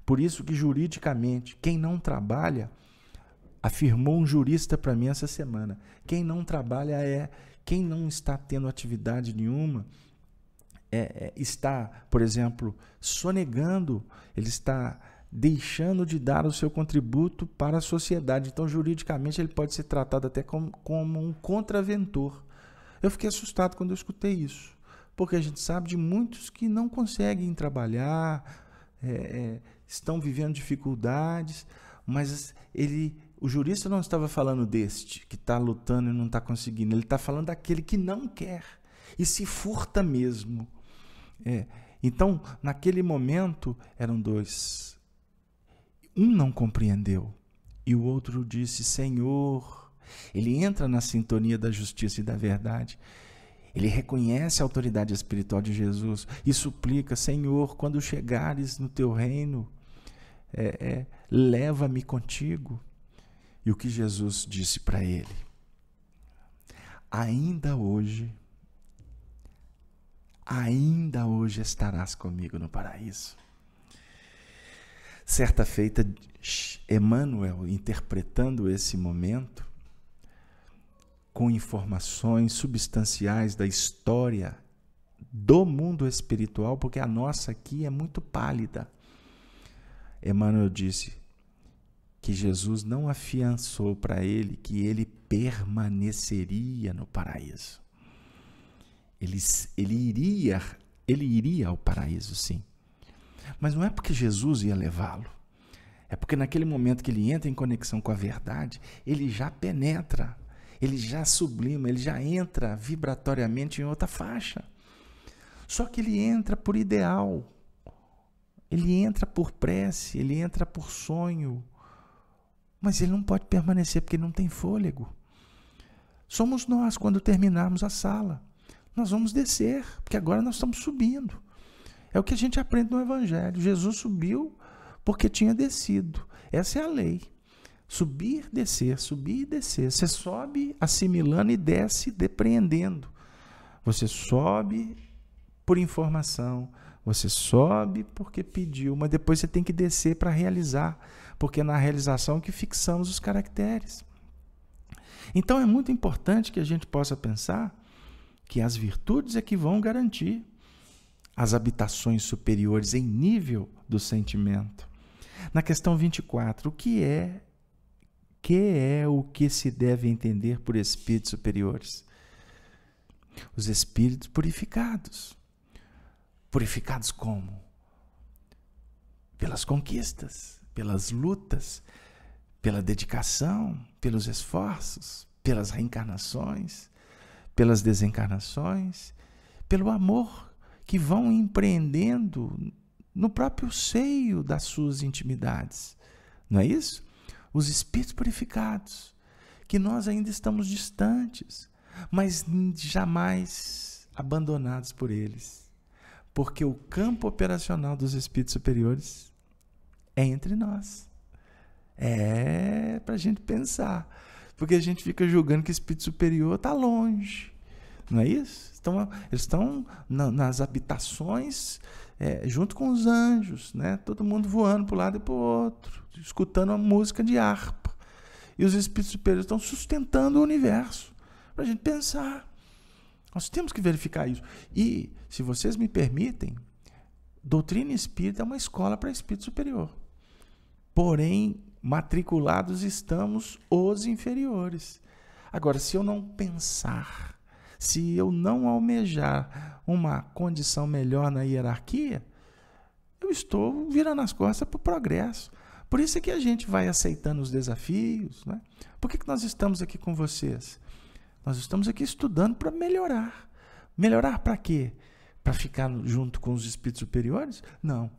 Por isso que juridicamente, quem não trabalha, afirmou um jurista para mim essa semana, quem não trabalha quem não está tendo atividade nenhuma, está, por exemplo, sonegando, ele está deixando de dar o seu contributo para a sociedade. Então, juridicamente, ele pode ser tratado até como um contraventor. Eu fiquei assustado quando eu escutei isso, porque a gente sabe de muitos que não conseguem trabalhar, estão vivendo dificuldades, mas o jurista não estava falando deste, que está lutando e não está conseguindo. Ele está falando daquele que não quer e se furta mesmo. Então, naquele momento, eram dois. Um não compreendeu e o outro disse, Senhor. Ele entra na sintonia da justiça e da verdade. Ele reconhece a autoridade espiritual de Jesus e suplica, Senhor, quando chegares no teu reino, leva-me contigo. E o que Jesus disse para ele? Ainda hoje estarás comigo no paraíso. Certa feita, Emmanuel, interpretando esse momento, com informações substanciais da história do mundo espiritual, porque a nossa aqui é muito pálida. Emmanuel disse que Jesus não afiançou para ele que ele permaneceria no paraíso. Ele iria ao paraíso, sim, Mas não é porque Jesus ia levá-lo. É porque naquele momento que ele entra em conexão com a verdade, ele já penetra, ele já sublima, ele já entra vibratoriamente em outra faixa. Só que ele entra por ideal, ele entra por prece, ele entra por sonho, mas ele não pode permanecer porque ele não tem fôlego. Somos nós, quando terminarmos a sala, nós vamos descer, porque agora nós estamos subindo. É o que a gente aprende no Evangelho. Jesus subiu porque tinha descido. Essa é a lei. Subir, descer, subir e descer. Você sobe assimilando e desce depreendendo. Você sobe por informação, você sobe porque pediu, mas depois você tem que descer para realizar, porque é na realização que fixamos os caracteres. Então é muito importante que a gente possa pensar que as virtudes é que vão garantir as habitações superiores em nível do sentimento. Na questão 24, o que é o que se deve entender por espíritos superiores? Os espíritos purificados. Purificados como? Pelas conquistas, pelas lutas, pela dedicação, pelos esforços, pelas reencarnações, pelas desencarnações, pelo amor que vão empreendendo no próprio seio das suas intimidades. Não é isso? Os espíritos purificados, que nós ainda estamos distantes, mas jamais abandonados por eles. Porque o campo operacional dos espíritos superiores é entre nós. É para a gente pensar. Porque a gente fica julgando que o espírito superior está longe. Não é isso? Eles estão nas habitações junto com os anjos, né? Todo mundo voando para um lado e para o outro, escutando a música de harpa. E os espíritos superiores estão sustentando o universo. Para a gente pensar. Nós temos que verificar isso. E, se vocês me permitem, doutrina espírita é uma escola para espírito superior. Porém, matriculados estamos os inferiores. Agora, se eu não pensar, se eu não almejar uma condição melhor na hierarquia, eu estou virando as costas para o progresso. Por isso é que a gente vai aceitando os desafios, né? Por que nós estamos aqui com vocês? Nós estamos aqui estudando para melhorar. Melhorar para quê? Para ficar junto com os espíritos superiores? Não.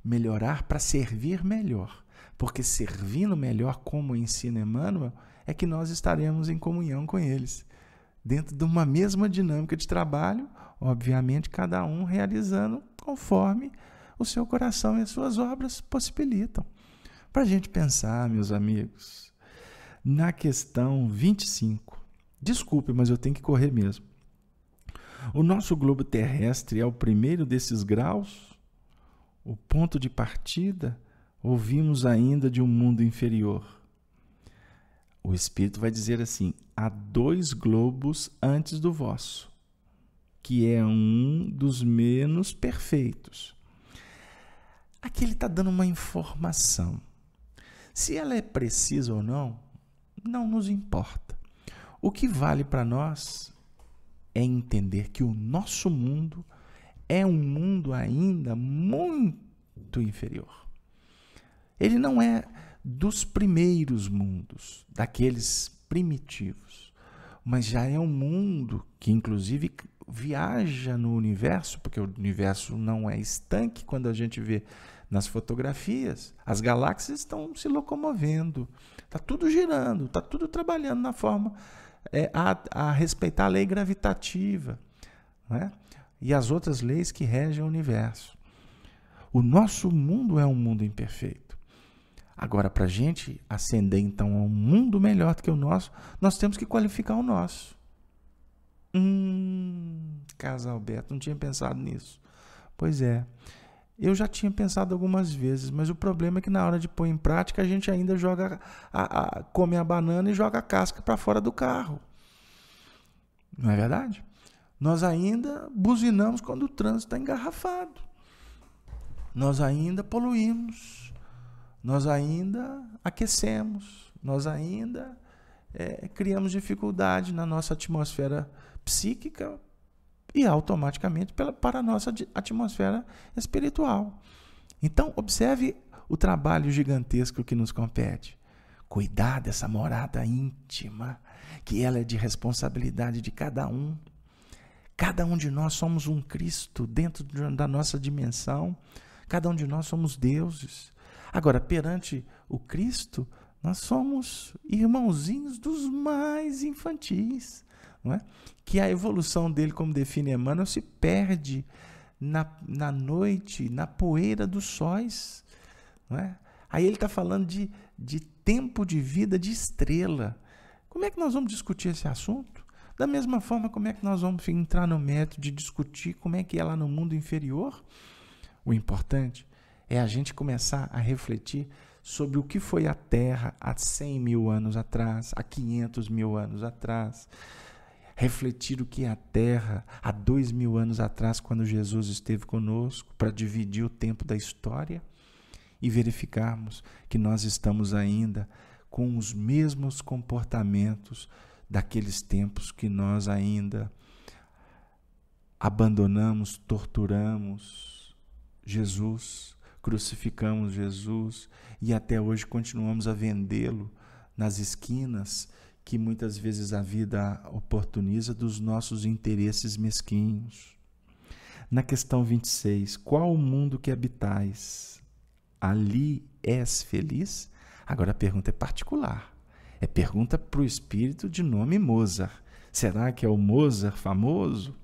Melhorar para servir melhor. Porque servindo melhor, como ensina Emmanuel, é que nós estaremos em comunhão com eles. Dentro de uma mesma dinâmica de trabalho, obviamente cada um realizando conforme o seu coração e as suas obras possibilitam. Para a gente pensar, meus amigos, na questão 25. Desculpe, mas eu tenho que correr mesmo. O nosso globo terrestre é o primeiro desses graus? O ponto de partida? Ou vimos ainda de um mundo inferior? O Espírito vai dizer assim: há 2 globos antes do vosso, que é um dos menos perfeitos. Aqui ele está dando uma informação. Se ela é precisa ou não, não nos importa. O que vale para nós é entender que o nosso mundo é um mundo ainda muito inferior. Ele não é dos primeiros mundos, daqueles primitivos, mas já é um mundo que inclusive viaja no universo, porque o universo não é estanque. Quando a gente vê nas fotografias, as galáxias estão se locomovendo, está tudo girando, está tudo trabalhando na forma a respeitar a lei gravitativa, né? E as outras leis que regem o universo. O nosso mundo é um mundo imperfeito. Agora, para a gente ascender então a um mundo melhor do que o nosso, nós temos que qualificar o nosso. Carlos Alberto, não tinha pensado nisso. Pois é, eu já tinha pensado algumas vezes, mas o problema é que na hora de pôr em prática a gente ainda come a banana e joga a casca para fora do carro. Não é verdade? Nós ainda buzinamos quando o trânsito está engarrafado. Nós ainda poluímos. Nós ainda aquecemos. Nós ainda criamos dificuldade na nossa atmosfera psíquica e automaticamente para a nossa atmosfera espiritual. Então, observe o trabalho gigantesco que nos compete. Cuidar dessa morada íntima, que ela é de responsabilidade de cada um. Cada um de nós somos um Cristo dentro da nossa dimensão. Cada um de nós somos deuses. Agora, perante o Cristo, nós somos irmãozinhos dos mais infantis. Não é? Que a evolução dele, como define Emmanuel, se perde na noite, na poeira dos sóis. Não é? Aí ele está falando de tempo de vida de estrela. Como é que nós vamos discutir esse assunto? Da mesma forma, como é que nós vamos entrar no método de discutir como é que é lá no mundo inferior? O importante é a gente começar a refletir sobre o que foi a Terra há 100 mil anos atrás, há 500 mil anos atrás. Refletir o que é a Terra há 2.000 anos atrás, quando Jesus esteve conosco, para dividir o tempo da história e verificarmos que nós estamos ainda com os mesmos comportamentos daqueles tempos que nós ainda abandonamos, torturamos Jesus, crucificamos Jesus e até hoje continuamos a vendê-lo nas esquinas que muitas vezes a vida oportuniza dos nossos interesses mesquinhos. Na questão 26, qual o mundo que habitais? Ali és feliz? Agora a pergunta é particular. É pergunta para o espírito de nome Mozart. Será que é o Mozart famoso?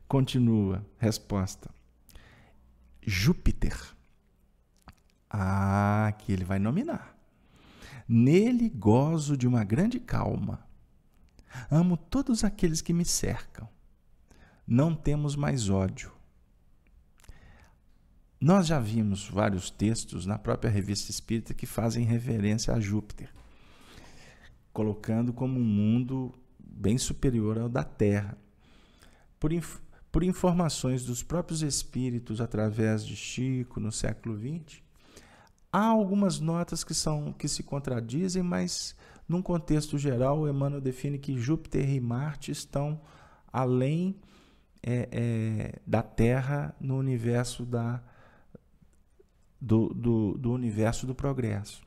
Continua. Resposta. Júpiter. Que ele vai nominar. Nele gozo de uma grande calma. Amo todos aqueles que me cercam. Não temos mais ódio. Nós já vimos vários textos na própria Revista Espírita que fazem referência a Júpiter, colocando como um mundo bem superior ao da Terra. Por informações dos próprios espíritos, através de Chico, no século XX, há algumas notas que se contradizem, mas, num contexto geral, Emmanuel define que Júpiter e Marte estão além da Terra no universo do universo do progresso.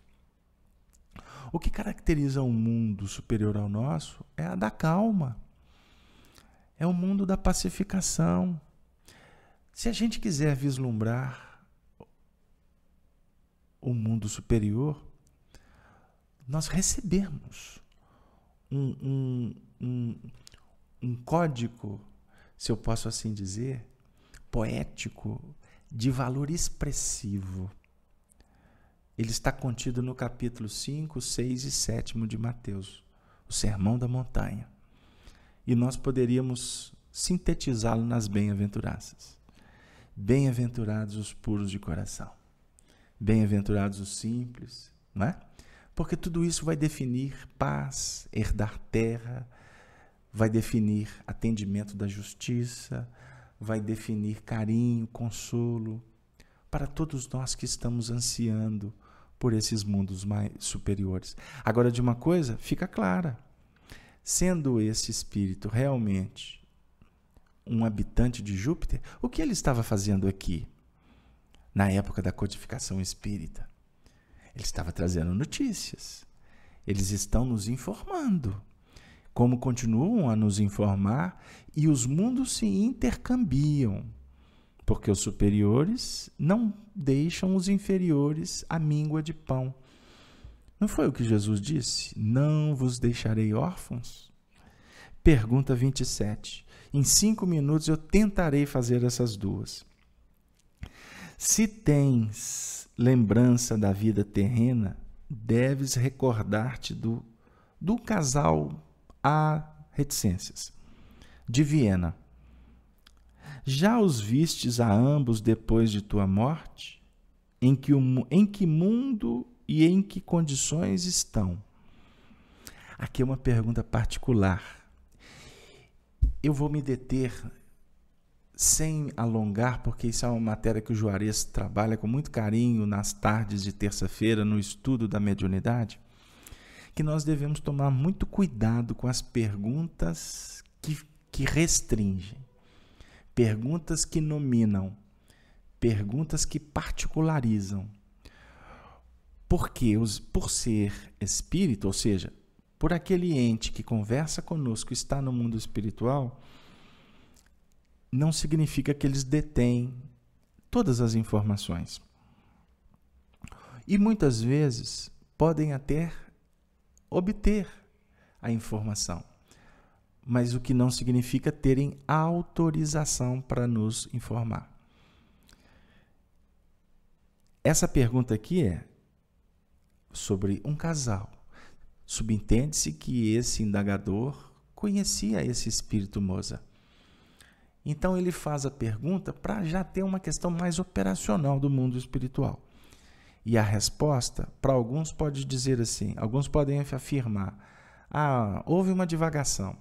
O que caracteriza um mundo superior ao nosso é a da calma. É o mundo da pacificação. Se a gente quiser vislumbrar o mundo superior, nós recebemos um código, se eu posso assim dizer, poético, de valor expressivo. Ele está contido no capítulo 5, 6 e 7 de Mateus, o Sermão da Montanha. E nós poderíamos sintetizá-lo nas bem-aventuranças. Bem-aventurados os puros de coração. Bem-aventurados os simples, não é? Porque tudo isso vai definir paz, herdar terra, vai definir atendimento da justiça, vai definir carinho, consolo, para todos nós que estamos ansiando por esses mundos mais superiores. Agora, de uma coisa fica clara: sendo esse espírito realmente um habitante de Júpiter, o que ele estava fazendo aqui, na época da codificação espírita? Ele estava trazendo notícias. Eles estão nos informando. Como continuam a nos informar, e os mundos se intercambiam, porque os superiores não deixam os inferiores à míngua de pão. Não foi o que Jesus disse? Não vos deixarei órfãos? Pergunta 27. Em 5 minutos eu tentarei fazer essas duas. Se tens lembrança da vida terrena, deves recordar-te do casal a reticências, de Viena. Já os vistes a ambos depois de tua morte? Em que mundo e em que condições estão? Aqui é uma pergunta particular. Eu vou me deter sem alongar, porque isso é uma matéria que o Juarez trabalha com muito carinho nas tardes de terça-feira no estudo da mediunidade, que nós devemos tomar muito cuidado com as perguntas que restringem, perguntas que nominam, perguntas que particularizam. Porque por ser espírito, ou seja, por aquele ente que conversa conosco, está no mundo espiritual, não significa que eles detêm todas as informações. E muitas vezes podem até obter a informação, mas o que não significa terem autorização para nos informar. Essa pergunta aqui é sobre um casal. Subentende-se que esse indagador conhecia esse espírito Moza. Então ele faz a pergunta para já ter uma questão mais operacional do mundo espiritual. E a resposta, para alguns, pode dizer assim, alguns podem afirmar, houve uma divagação,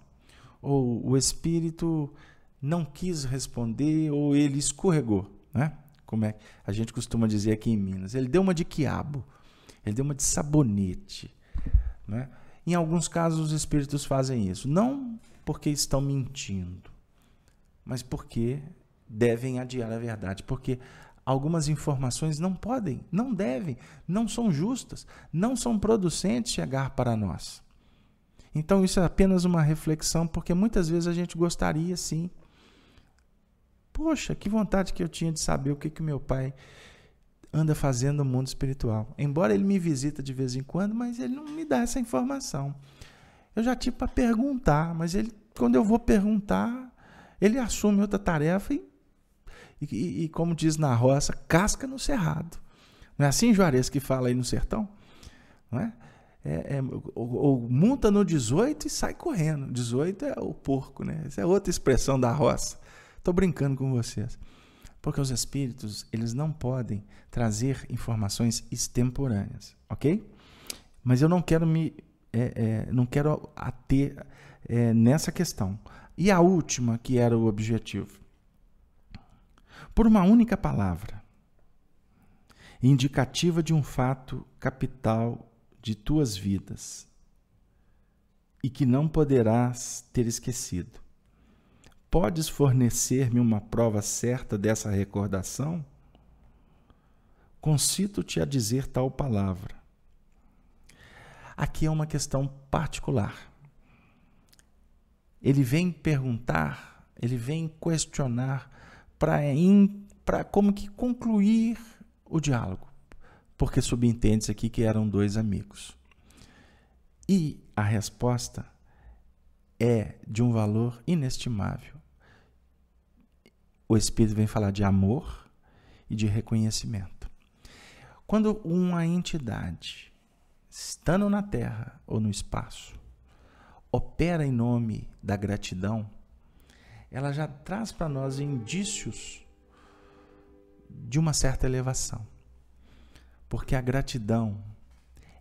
ou o espírito não quis responder, ou ele escorregou, né? Como é que a gente costuma dizer aqui em Minas, ele deu uma de quiabo, ele deu uma de sabonete, né? Em alguns casos os espíritos fazem isso, não porque estão mentindo, mas porque devem adiar a verdade, porque algumas informações não podem, não devem, não são justas, não são producentes chegar para nós. Então isso é apenas uma reflexão, porque muitas vezes a gente gostaria sim. Poxa, que vontade que eu tinha de saber o que o meu pai anda fazendo no mundo espiritual. Embora ele me visita de vez em quando, mas ele não me dá essa informação. Eu já tive para perguntar, mas ele, quando eu vou perguntar, ele assume outra tarefa e como diz na roça, casca no cerrado. Não é assim, Juarez, que fala aí no sertão? Não é? Ou monta no 18 e sai correndo. 18 é o porco, né? Essa é outra expressão da roça. Estou brincando com vocês. Porque os espíritos, eles não podem trazer informações extemporâneas, ok? Mas eu não quero não quero ater nessa questão. E a última, que era o objetivo. Por uma única palavra, indicativa de um fato capital de tuas vidas, e que não poderás ter esquecido, podes fornecer-me uma prova certa dessa recordação? Concito-te a dizer tal palavra. Aqui é uma questão particular. Ele vem perguntar, ele vem questionar para como que concluir o diálogo, porque subentende-se aqui que eram dois amigos. E a resposta é de um valor inestimável. O Espírito vem falar de amor e de reconhecimento. Quando uma entidade, estando na Terra ou no espaço, opera em nome da gratidão, ela já traz para nós indícios de uma certa elevação. Porque a gratidão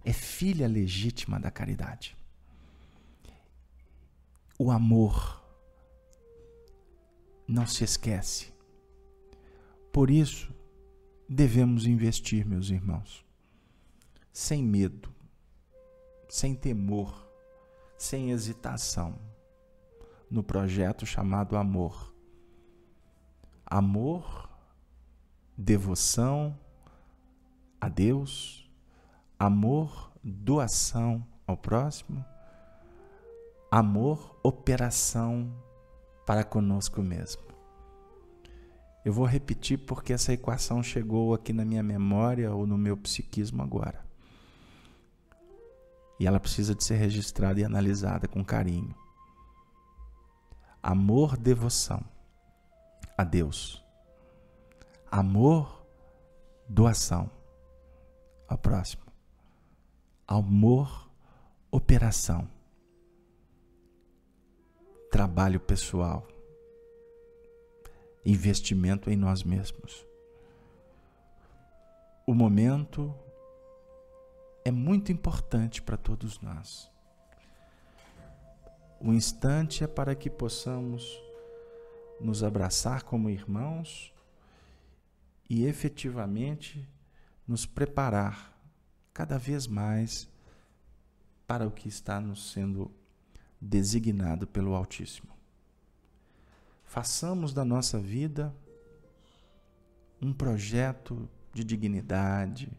é filha legítima da caridade. O amor não se esquece. Por isso, devemos investir, meus irmãos, sem medo, sem temor, sem hesitação, no projeto chamado amor. Amor, devoção a Deus, amor, doação ao próximo, amor, operação para conosco mesmo. Eu vou repetir porque essa equação chegou aqui na minha memória ou no meu psiquismo agora. E ela precisa de ser registrada e analisada com carinho. Amor, devoção a Deus. Amor, doação ao próximo. Amor, operação. Trabalho pessoal. Investimento em nós mesmos. O momento é muito importante para todos nós. O instante é para que possamos nos abraçar como irmãos e efetivamente nos preparar cada vez mais para o que está nos sendo designado pelo Altíssimo. Façamos da nossa vida um projeto de dignidade,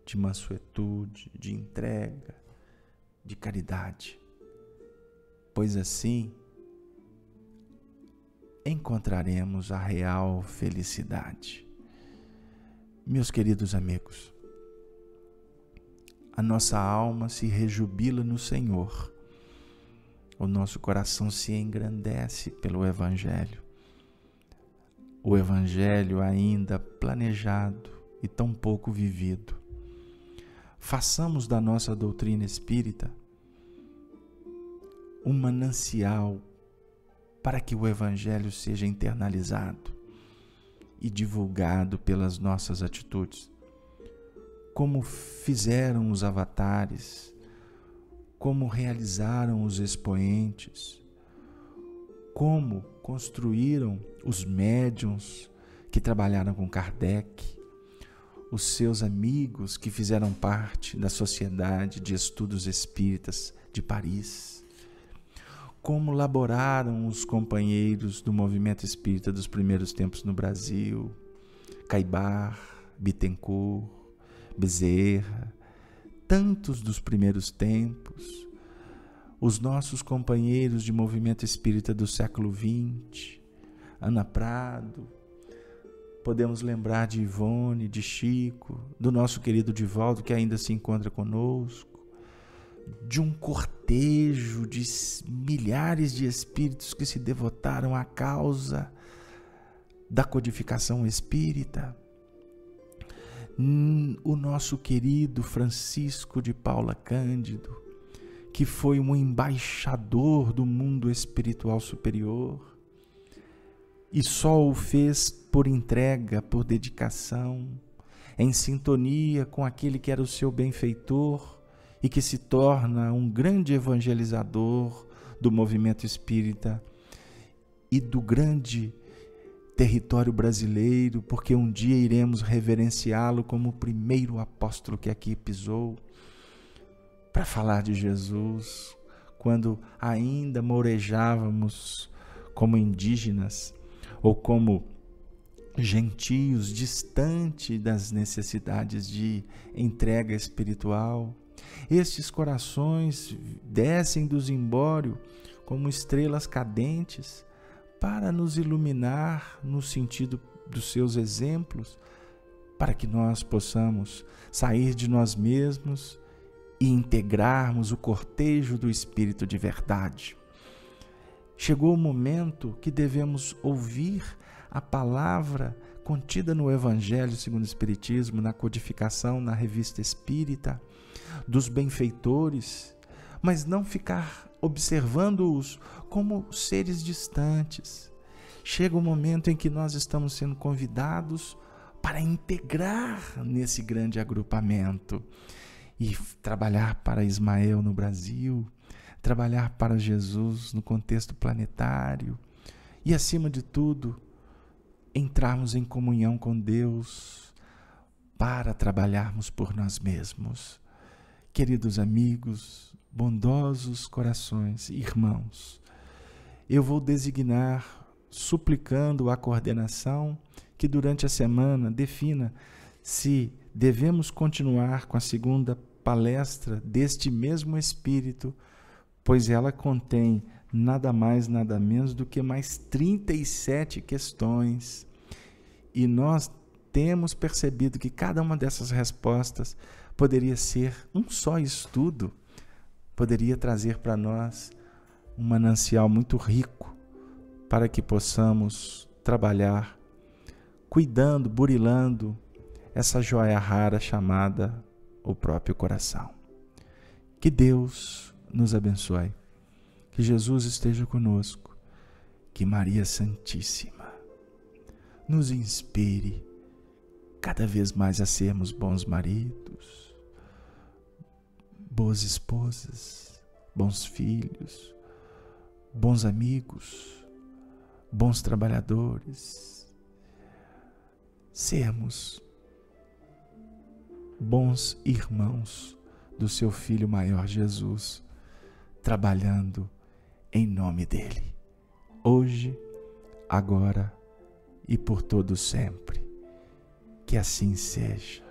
de mansuetude, de entrega, de caridade, pois assim encontraremos a real felicidade. Meus queridos amigos, a nossa alma se rejubila no Senhor, o nosso coração se engrandece pelo Evangelho, o Evangelho ainda planejado e tão pouco vivido. Façamos da nossa doutrina espírita um manancial para que o Evangelho seja internalizado e divulgado pelas nossas atitudes, como fizeram os avatares, como realizaram os expoentes, como construíram os médiuns que trabalharam com Kardec, os seus amigos que fizeram parte da Sociedade de Estudos Espíritas de Paris, como laboraram os companheiros do movimento espírita dos primeiros tempos no Brasil, Caibar, Bittencourt, Bezerra, tantos dos primeiros tempos, os nossos companheiros de movimento espírita do século XX, Ana Prado, podemos lembrar de Ivone, de Chico, do nosso querido Divaldo, que ainda se encontra conosco, de um cortejo de milhares de espíritos que se devotaram à causa da codificação espírita, o nosso querido Francisco de Paula Cândido, que foi um embaixador do mundo espiritual superior, e só o fez por entrega, por dedicação, em sintonia com aquele que era o seu benfeitor e que se torna um grande evangelizador do movimento espírita e do grande território brasileiro, porque um dia iremos reverenciá-lo como o primeiro apóstolo que aqui pisou para falar de Jesus, quando ainda morejávamos como indígenas ou como gentios, distante das necessidades de entrega espiritual. Estes corações descem do zimbório como estrelas cadentes para nos iluminar no sentido dos seus exemplos, para que nós possamos sair de nós mesmos e integrarmos o cortejo do Espírito de verdade. Chegou o momento que devemos ouvir a palavra contida no Evangelho segundo o Espiritismo, na codificação, na revista espírita, dos benfeitores, mas não ficar observando-os como seres distantes. Chega o momento em que nós estamos sendo convidados para integrar nesse grande agrupamento e trabalhar para Ismael no Brasil, trabalhar para Jesus no contexto planetário e, acima de tudo, entrarmos em comunhão com Deus para trabalharmos por nós mesmos. Queridos amigos, bondosos corações, irmãos, eu vou designar, suplicando a coordenação, que durante a semana defina se devemos continuar com a segunda palestra deste mesmo Espírito, pois ela contém nada mais, nada menos do que mais 37 questões. E nós temos percebido que cada uma dessas respostas poderia ser um só estudo, poderia trazer para nós um manancial muito rico para que possamos trabalhar, cuidando, burilando essa joia rara chamada o próprio coração. Que Deus nos abençoe, que Jesus esteja conosco, que Maria Santíssima nos inspire cada vez mais a sermos bons maridos, boas esposas, bons filhos, bons amigos, bons trabalhadores, sermos bons irmãos do seu Filho maior Jesus, trabalhando em nome dele, hoje, agora e por todo sempre. Que assim seja.